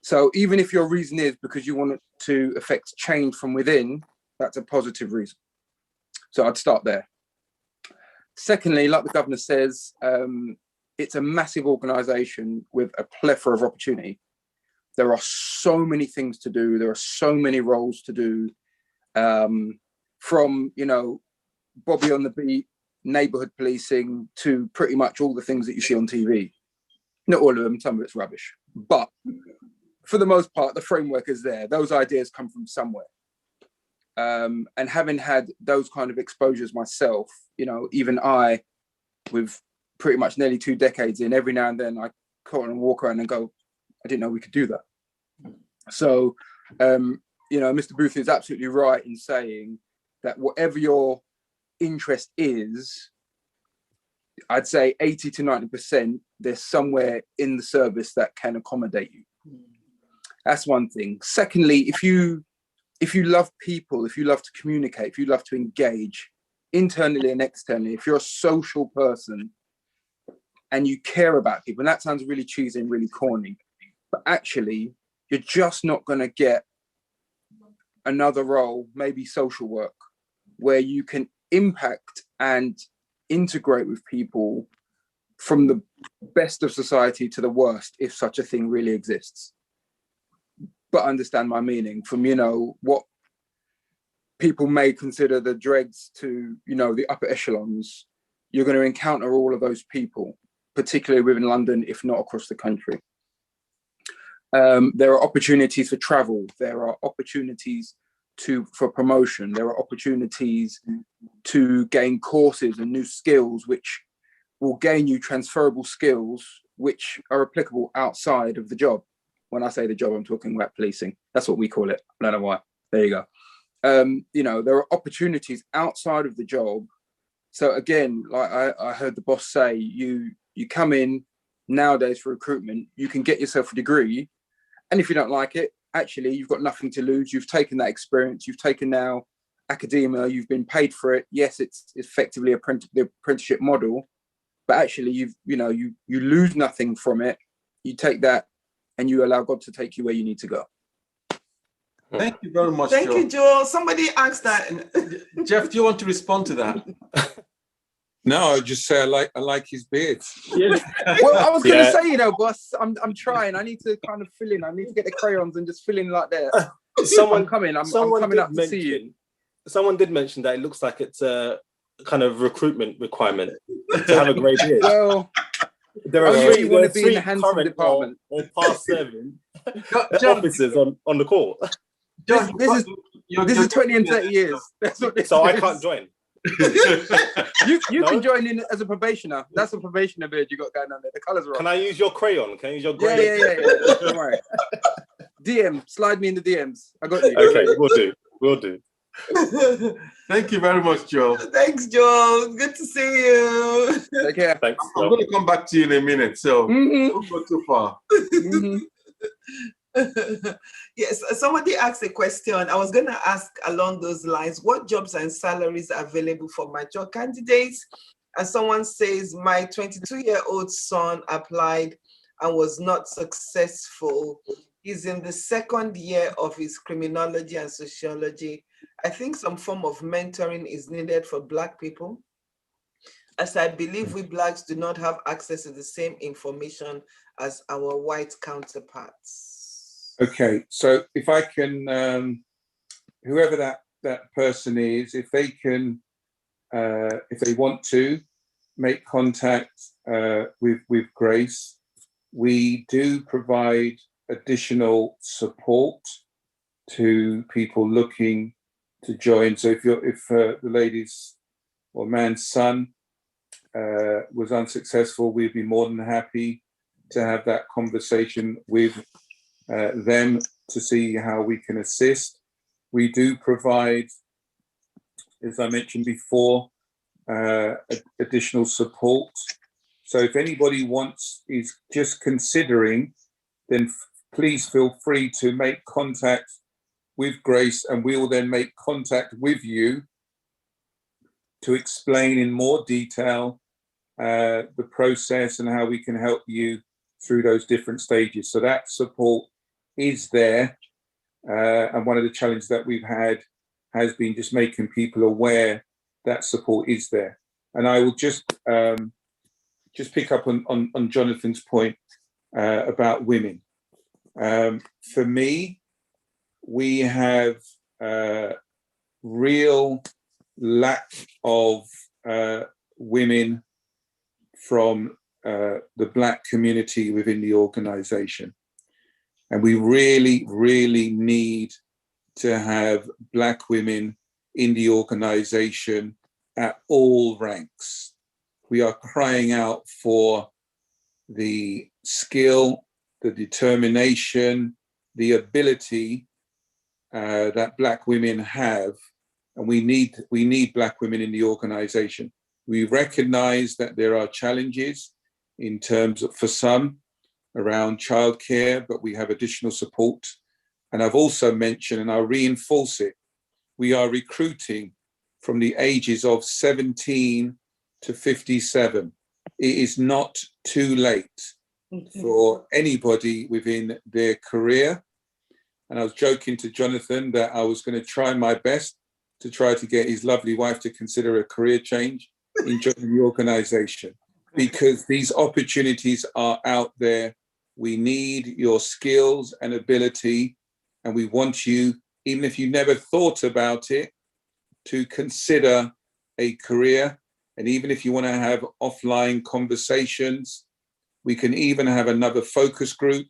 So even if your reason is because you want to affect change from within, that's a positive reason. So I'd start there. Secondly, like the governor says, it's a massive organisation with a plethora of opportunity. There are so many things to do. There are so many roles to do, from, Bobby on the beat, neighbourhood policing, to pretty much all the things that you see on TV. Not all of them, some of it's rubbish. But for the most part, the framework is there. Those ideas come from somewhere. And having had those kind of exposures myself, even I, with pretty much nearly 2 decades in, every now and then I come and walk around and go, I didn't know we could do that. So, Mr. Booth is absolutely right in saying that whatever your interest is, I'd say 80 to 90%, there's somewhere in the service that can accommodate you. That's one thing. Secondly, if you love people, if you love to communicate, if you love to engage internally and externally, if you're a social person and you care about people, and that sounds really cheesy and really corny, but actually you're just not going to get another role, maybe social work, where you can impact and integrate with people from the best of society to the worst, if such a thing really exists. But understand my meaning, from what people may consider the dregs to the upper echelons. You're going to encounter all of those people, particularly within London, if not across the country. There are opportunities for travel. There are opportunities for promotion. There are opportunities to gain courses and new skills, which will gain you transferable skills, which are applicable outside of the job. When I say the job, I'm talking about policing. That's what we call it. I don't know why. There you go. There are opportunities outside of the job. So again, like I heard the boss say, you come in nowadays for recruitment, you can get yourself a degree. And if you don't like it, actually, you've got nothing to lose. You've taken that experience. You've taken now academia. You've been paid for it. Yes, it's effectively the apprenticeship model, but actually, you lose nothing from it. You take that, and you allow God to take you where you need to go. Thank you very much. Thank you, Joel. Somebody asked that. Jeff, do you want to respond to that? No, I just say I like his beard. Yeah. Well, I was going to say, boss, I'm trying. I need to kind of fill in. I need to get the crayons and just fill in like that. I'm coming up to see you. someone did mention that it looks like it's a kind of recruitment requirement to have a grey beard. Well, there only are if you want to be in three the handsome current department or past serving John, officers on the call. This is 20 and 30 years. That's what this So is. I can't join. You No? can join in as a probationer. That's a probationer beard you got going on there. The colours are Can on. I use your crayon? Can I use your Yeah, grey? yeah. Don't worry. DM, slide me in the DMs. I got you. Okay, we'll do. Thank you very much, Joe. Thanks, Joe. Good to see you. Take care. Thanks. I'm going to come back to you in a minute, so don't go too far. Yes, somebody asked a question. I was going to ask along those lines, what jobs and salaries are available for mature candidates? And someone says, my 22-year-old son applied and was not successful. He's in the second year of his criminology and sociology. I think some form of mentoring is needed for Black people, as I believe we Blacks do not have access to the same information as our white counterparts. Okay, so if I can, whoever that person is, if they can, if they want to make contact with Grace, we do provide additional support to people looking to join. So if the lady's or man's son was unsuccessful, we'd be more than happy to have that conversation with them to see how we can assist. We do provide, as I mentioned before, additional support. So if anybody is just considering, then please feel free to make contact with Grace, and we will then make contact with you to explain in more detail the process and how we can help you through those different stages. So that support is there. And one of the challenges that we've had has been just making people aware that support is there. And I will just pick up on Jonathan's point about women. For me, we have real lack of women from the Black community within the organization. And we really, really need to have Black women in the organization at all ranks. We are crying out for the skill, the determination, the ability that Black women have, and we need Black women in the organization. We recognize that there are challenges in terms of, for some, around childcare, but we have additional support. And I've also mentioned, and I'll reinforce it, we are recruiting from the ages of 17 to 57. It is not too late for anybody within their career. And I was joking to Jonathan that I was going to try my best to try to get his lovely wife to consider a career change in joining the organization, because these opportunities are out there. We need your skills and ability, and we want you, even if you never thought about it, to consider a career. And even if you want to have offline conversations, we can even have another focus group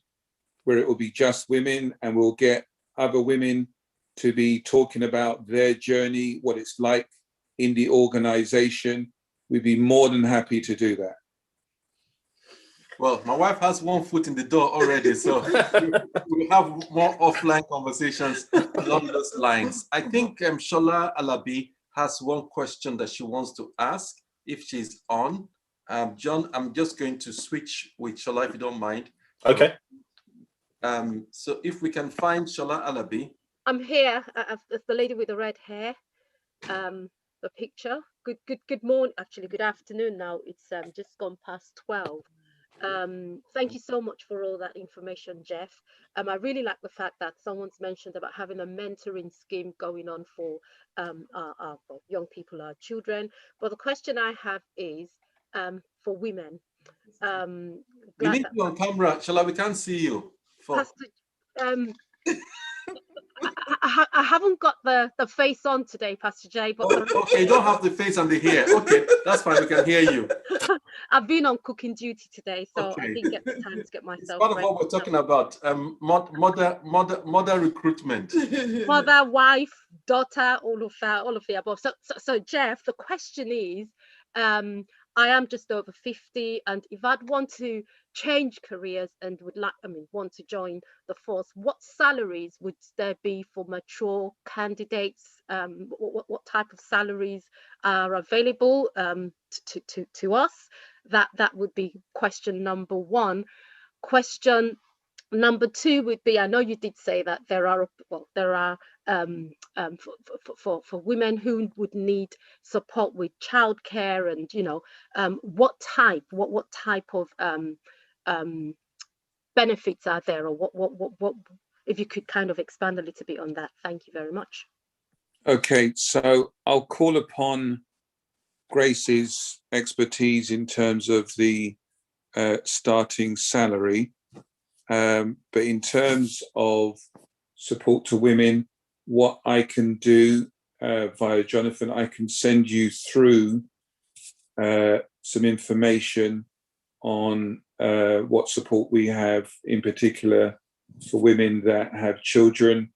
where it will be just women, and we'll get other women to be talking about their journey, what it's like in the organization. We'd be more than happy to do that. Well, my wife has one foot in the door already, so we'll have more offline conversations along those lines. I think Shola Alabi has one question that she wants to ask, if she's on. John, I'm just going to switch with Shola, if you don't mind. Okay. So if we can find Shola Alabi. I'm here. It's the lady with the red hair. The picture. Good morning. Actually, good afternoon now. It's just gone past 12. Thank you so much for all that information, Jeff. I really like the fact that someone's mentioned about having a mentoring scheme going on for our young people, our children. But the question I have is for women. We need you on camera, Shola. We can't see you. Pastor, I haven't got the face on today, Pastor Jay, but Okay, you don't have the face and the hair. Okay, that's fine. We can hear you. I've been on cooking duty today, so Okay. I didn't get the time to get myself It's part of ready. what we're talking about. Mother recruitment. Mother, wife, daughter, all of the above. So Jeff, the question is, I am just over 50, and if I'd want to change careers and want to join the force, what salaries would there be for mature candidates? What type of salaries are available to us? That would be question number one. Question number two would be, I know you did say that there are for women who would need support with childcare, and what type of benefits are there, or what if you could kind of expand a little bit on that. Thank you very much. Okay, so I'll call upon Grace's expertise in terms of the starting salary. But in terms of support to women, what I can do via Jonathan, I can send you through some information on what support we have, in particular for women that have children.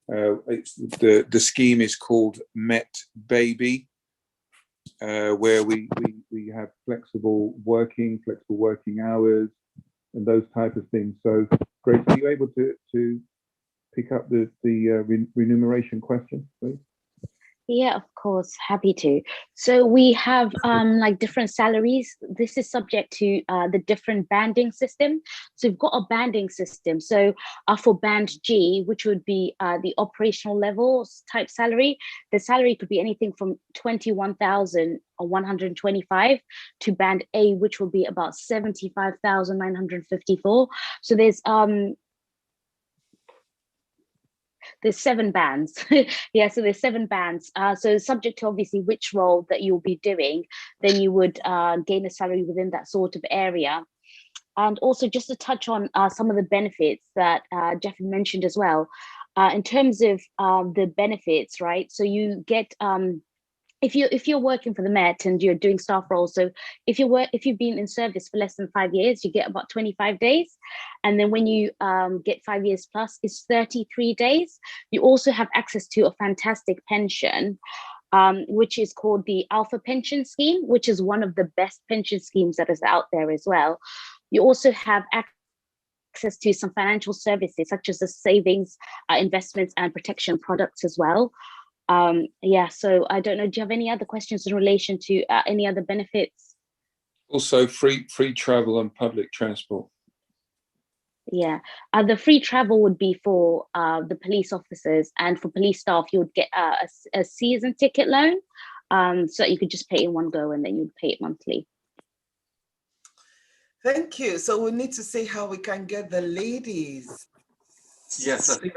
The scheme is called Met Baby, where we have flexible working hours, and those type of things. So, Grace, are you able to pick up the remuneration question, please? Yeah, of course, happy to. So we have like different salaries. This is subject to the different banding system. So we've got a banding system. So for band G, which would be the operational levels type salary, the salary could be anything from 21,125 to band A, which will be about 75,954. So there's 7 bands. Yeah, so there's 7 bands. So subject to obviously which role that you'll be doing, then you would gain a salary within that sort of area. And also just to touch on some of the benefits that Jeff mentioned as well, in terms of the benefits, right? So you get, if you're working for the Met and you're doing staff roles, so if you've been in service for less than 5 years, you get about 25 days, and then when you get 5 years plus, it's 33 days. You also have access to a fantastic pension, which is called the Alpha Pension Scheme, which is one of the best pension schemes that is out there as well. You also have access to some financial services such as the savings, investments, and protection products as well. Yeah, so I don't know, do you have any other questions in relation to any other benefits? Also free travel and public transport. Yeah, the free travel would be for the police officers, and for police staff you would get a season ticket loan, so you could just pay in one go and then you'd pay it monthly. Thank you. So we need to see how we can get the ladies. Yes, I think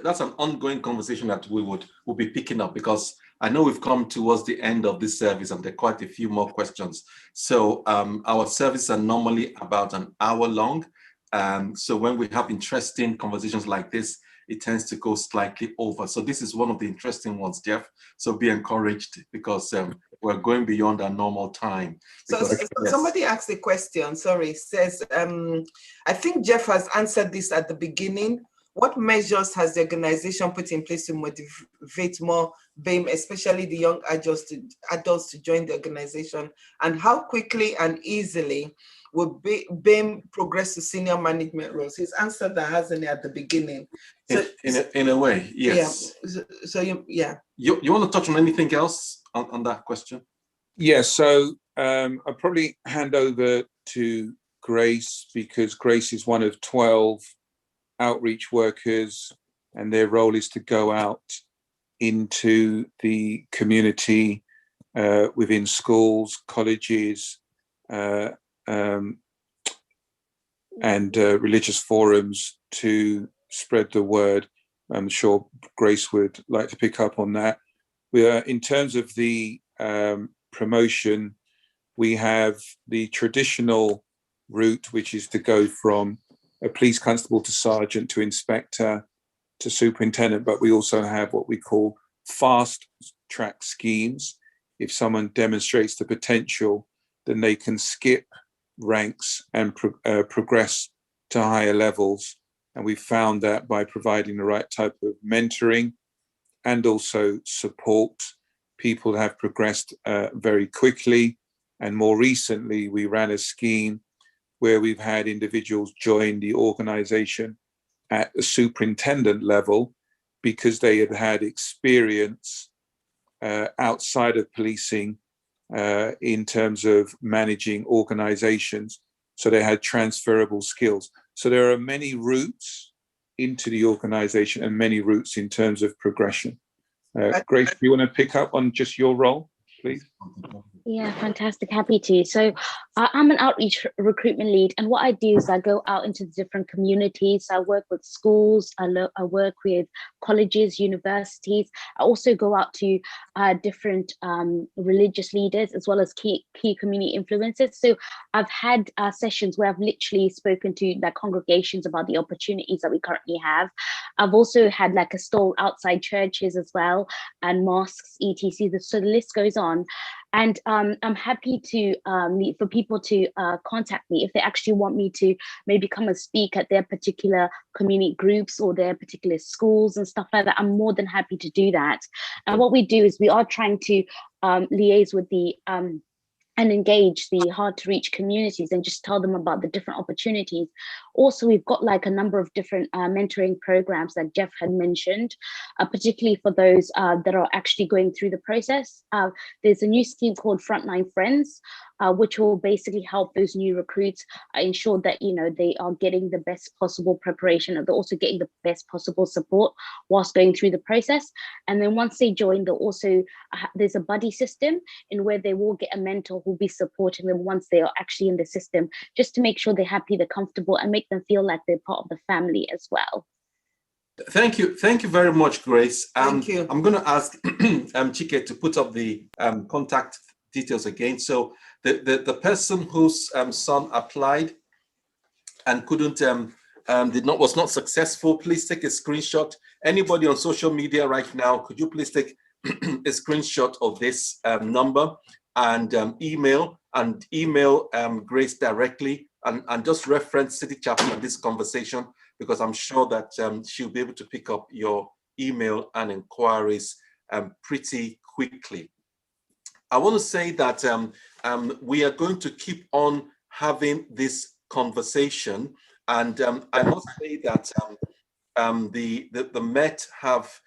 that's an ongoing conversation that we'll be picking up, because I know we've come towards the end of this service and there are quite a few more questions. So our services are normally about an hour long. So when we have interesting conversations like this, it tends to go slightly over. So this is one of the interesting ones, Jeff. So be encouraged, because we're going beyond our normal time. So somebody asked a question, sorry, says, I think Jeff has answered this at the beginning. What measures has the organization put in place to motivate more BAME, especially the young adults to join the organization? And how quickly and easily would BAME progress to senior management roles? He's answered that, hasn't he, at the beginning? So, in a way, yes. Yeah. So yeah. You want to touch on anything else on that question? Yeah, so I'll probably hand over to Grace, because Grace is one of 12 outreach workers, and their role is to go out into the community within schools, colleges, and religious forums to spread the word. I'm sure Grace would like to pick up on that. We are, in terms of the promotion, we have the traditional route, which is to go from a police constable to sergeant to inspector, to superintendent, but we also have what we call fast track schemes. If someone demonstrates the potential, then they can skip ranks and progress to higher levels. And we found that by providing the right type of mentoring and also support, people have progressed very quickly. And more recently, we ran a scheme where we've had individuals join the organization at the superintendent level because they had had experience outside of policing in terms of managing organizations. So they had transferable skills. So there are many routes into the organization and many routes in terms of progression. Grace, do you want to pick up on just your role, please? Yeah, fantastic. Happy to. So I'm an outreach recruitment lead, and what I do is I go out into the different communities. I work with schools, I work with colleges, universities. I also go out to different religious leaders as well as key community influencers. So I've had sessions where I've literally spoken to like congregations about the opportunities that we currently have. I've also had like a stall outside churches as well, and mosques, etc. So the list goes on. And I'm happy to for people to contact me if they actually want me to maybe come and speak at their particular community groups or their particular schools and stuff like that. I'm more than happy to do that. And what we do is we are trying to liaise with the and engage the hard to reach communities and just tell them about the different opportunities. Also, we've got like a number of different mentoring programs that Jeff had mentioned, particularly for those that are actually going through the process. There's a new scheme called Frontline Friends, which will basically help those new recruits ensure that, you know, they are getting the best possible preparation, and they're also getting the best possible support whilst going through the process. And then once they join, they'll also, there's a buddy system in where they will get a mentor who'll be supporting them once they are actually in the system, just to make sure they're happy, they're comfortable, and make them feel like they're part of the family as well. Thank you very much, Grace. Thank you. I'm going to ask Chike to put up the contact details again. So the person whose son applied and couldn't was not successful, please take a screenshot. Anybody on social media right now, could you please take a screenshot of this number and email Grace directly, and just reference City Chapel in this conversation, because I'm sure that she'll be able to pick up your email and inquiries pretty quickly. I want to say that we are going to keep on having this conversation, and I must say that the Met have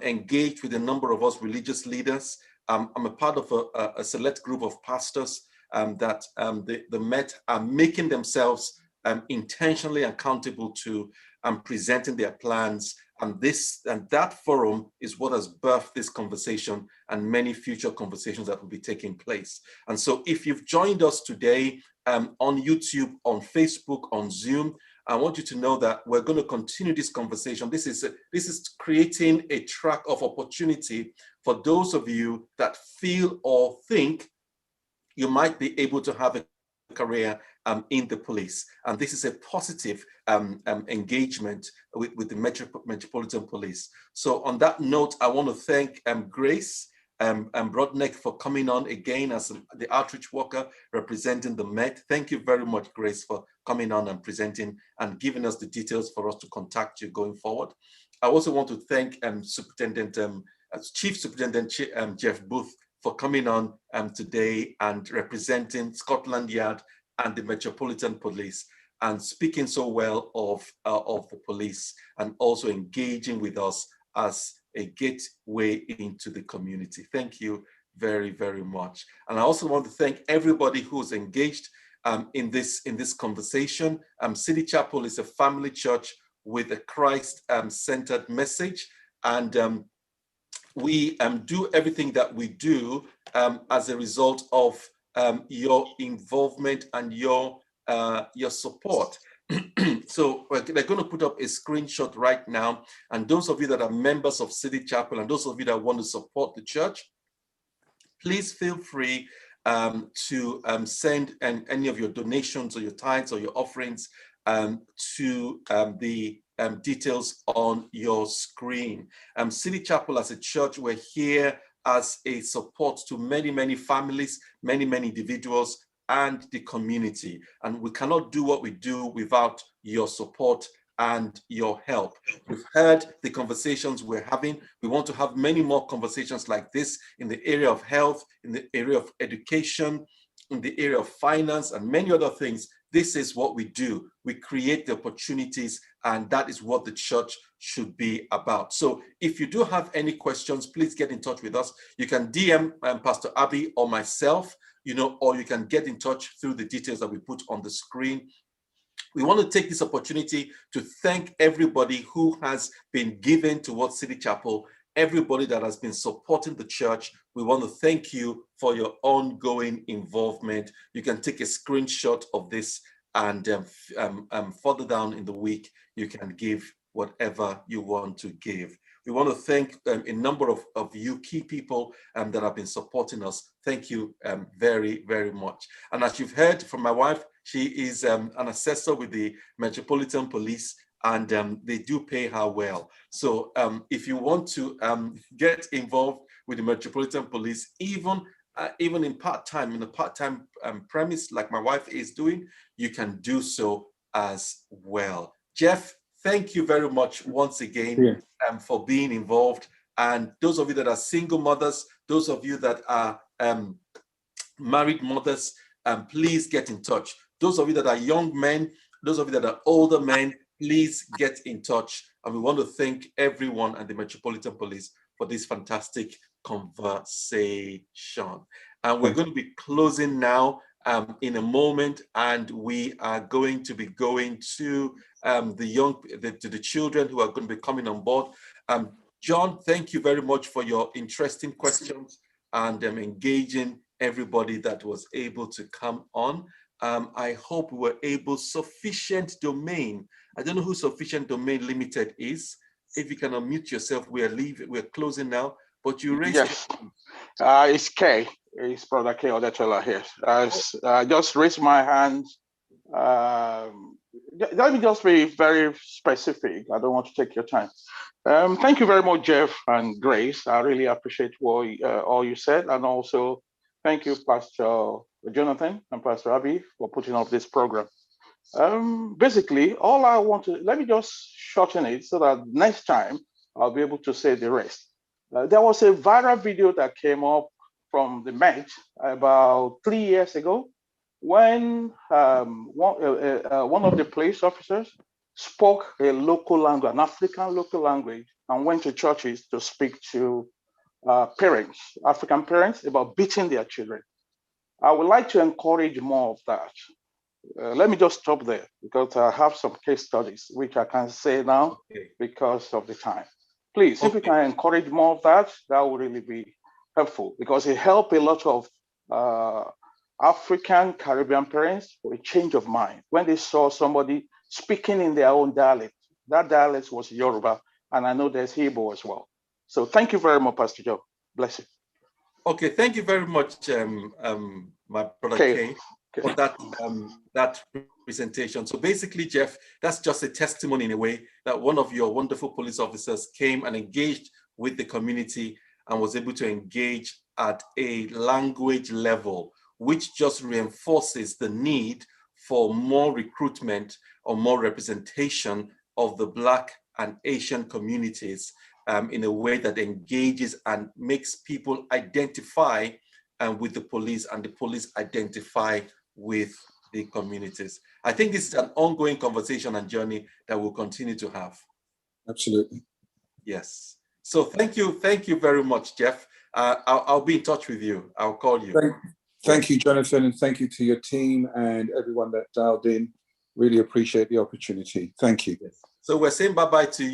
engaged with a number of us religious leaders. I'm a part of a select group of pastors that the Met are making themselves intentionally accountable to presenting their plans, and that forum is what has birthed this conversation and many future conversations that will be taking place. And so if you've joined us today on YouTube, on Facebook, on Zoom, I want you to know that we're going to continue this conversation. This is creating a track of opportunity for those of you that feel or think you might be able to have a career in the police. And this is a positive engagement with the Metropolitan Police. So on that note, I want to thank Grace Brodneck for coming on again as the outreach worker representing the Met. Thank you very much, Grace, for coming on and presenting and giving us the details for us to contact you going forward. I also want to thank Chief Superintendent Jeff Booth for coming on today and representing Scotland Yard and the Metropolitan Police, and speaking so well of the police, and also engaging with us as a gateway into the community. Thank you very, very much. And I also want to thank everybody who's engaged in this conversation. City Chapel is a family church with a Christ-centered message, and we do everything that we do as a result of your involvement and your support. So they're going to put up a screenshot right now, and those of you that are members of City Chapel and those of you that want to support the church, please feel free to send any of your donations or your tithes or your offerings to the details on your screen. City Chapel as a church, we're here as a support to many, many families, many, many individuals, and the community. And we cannot do what we do without your support and your help. We've heard the conversations we're having. We want to have many more conversations like this in the area of health, in the area of education, in the area of finance, and many other things. This is what we do. We create the opportunities, and that is what the church should be about. So if you do have any questions, please get in touch with us. You can DM Pastor Abby or myself, or you can get in touch through the details that we put on the screen. We want to take this opportunity to thank everybody who has been given towards City Chapel, everybody that has been supporting the church. We want to thank you for your ongoing involvement. You can take a screenshot of this, and further down in the week, you can give whatever you want to give. We want to thank a number of you key people that have been supporting us. Thank you very, very much. And as you've heard from my wife, she is an assessor with the Metropolitan Police, and they do pay her well. So if you want to get involved with the Metropolitan Police, even in part-time, in a part-time premise like my wife is doing, you can do so as well. Jeff, thank you very much once again for being involved. And those of you that are single mothers, those of you that are married mothers, please get in touch. Those of you that are young men, those of you that are older men, please get in touch. And we want to thank everyone at the Metropolitan Police for this fantastic conversation. And we're going to be closing now in a moment, and we are going to be going to the children who are going to be coming on board. John, thank you very much for your interesting questions and engaging everybody that was able to come on. I hope we were able, Sufficient Domain. I don't know who Sufficient Domain Limited is. If you can unmute yourself, we're closing now, but you raised it's K. It's Brother K Odetola here. I just raised my hand. Let me just be very specific. I don't want to take your time. Thank you very much, Jeff and Grace. I really appreciate all you said, and also thank you, Pastor Jonathan and Pastor Abby, for putting up this program. Basically, all I want to, let me just shorten it so that next time I'll be able to say the rest. There was a viral video that came up from the Met about 3 years ago when one of the police officers spoke a local language, an African local language, and went to churches to speak to parents, African parents, about beating their children. I would like to encourage more of that. Let me just stop there because I have some case studies which I can't say now because of the time. Please, if we can encourage more of that, that would really be helpful because it helped a lot of African Caribbean parents for a change of mind when they saw somebody speaking in their own dialect. That dialect was Yoruba, and I know there's Hebrew as well. So thank you very much, Pastor Joe. Bless you. Okay, thank you very much, my brother Kay, for that presentation. So basically, Jeff, that's just a testimony in a way that one of your wonderful police officers came and engaged with the community and was able to engage at a language level, which just reinforces the need for more recruitment or more representation of the Black and Asian communities in a way that engages and makes people identify with the police and the police identify with the communities. I think this is an ongoing conversation and journey that we'll continue to have. Absolutely. Yes. So thank you very much, Jeff. I'll be in touch with you. I'll call you. Thank you, Jonathan, and thank you to your team and everyone that dialed in. Really appreciate the opportunity. Thank you. So we're saying bye-bye to you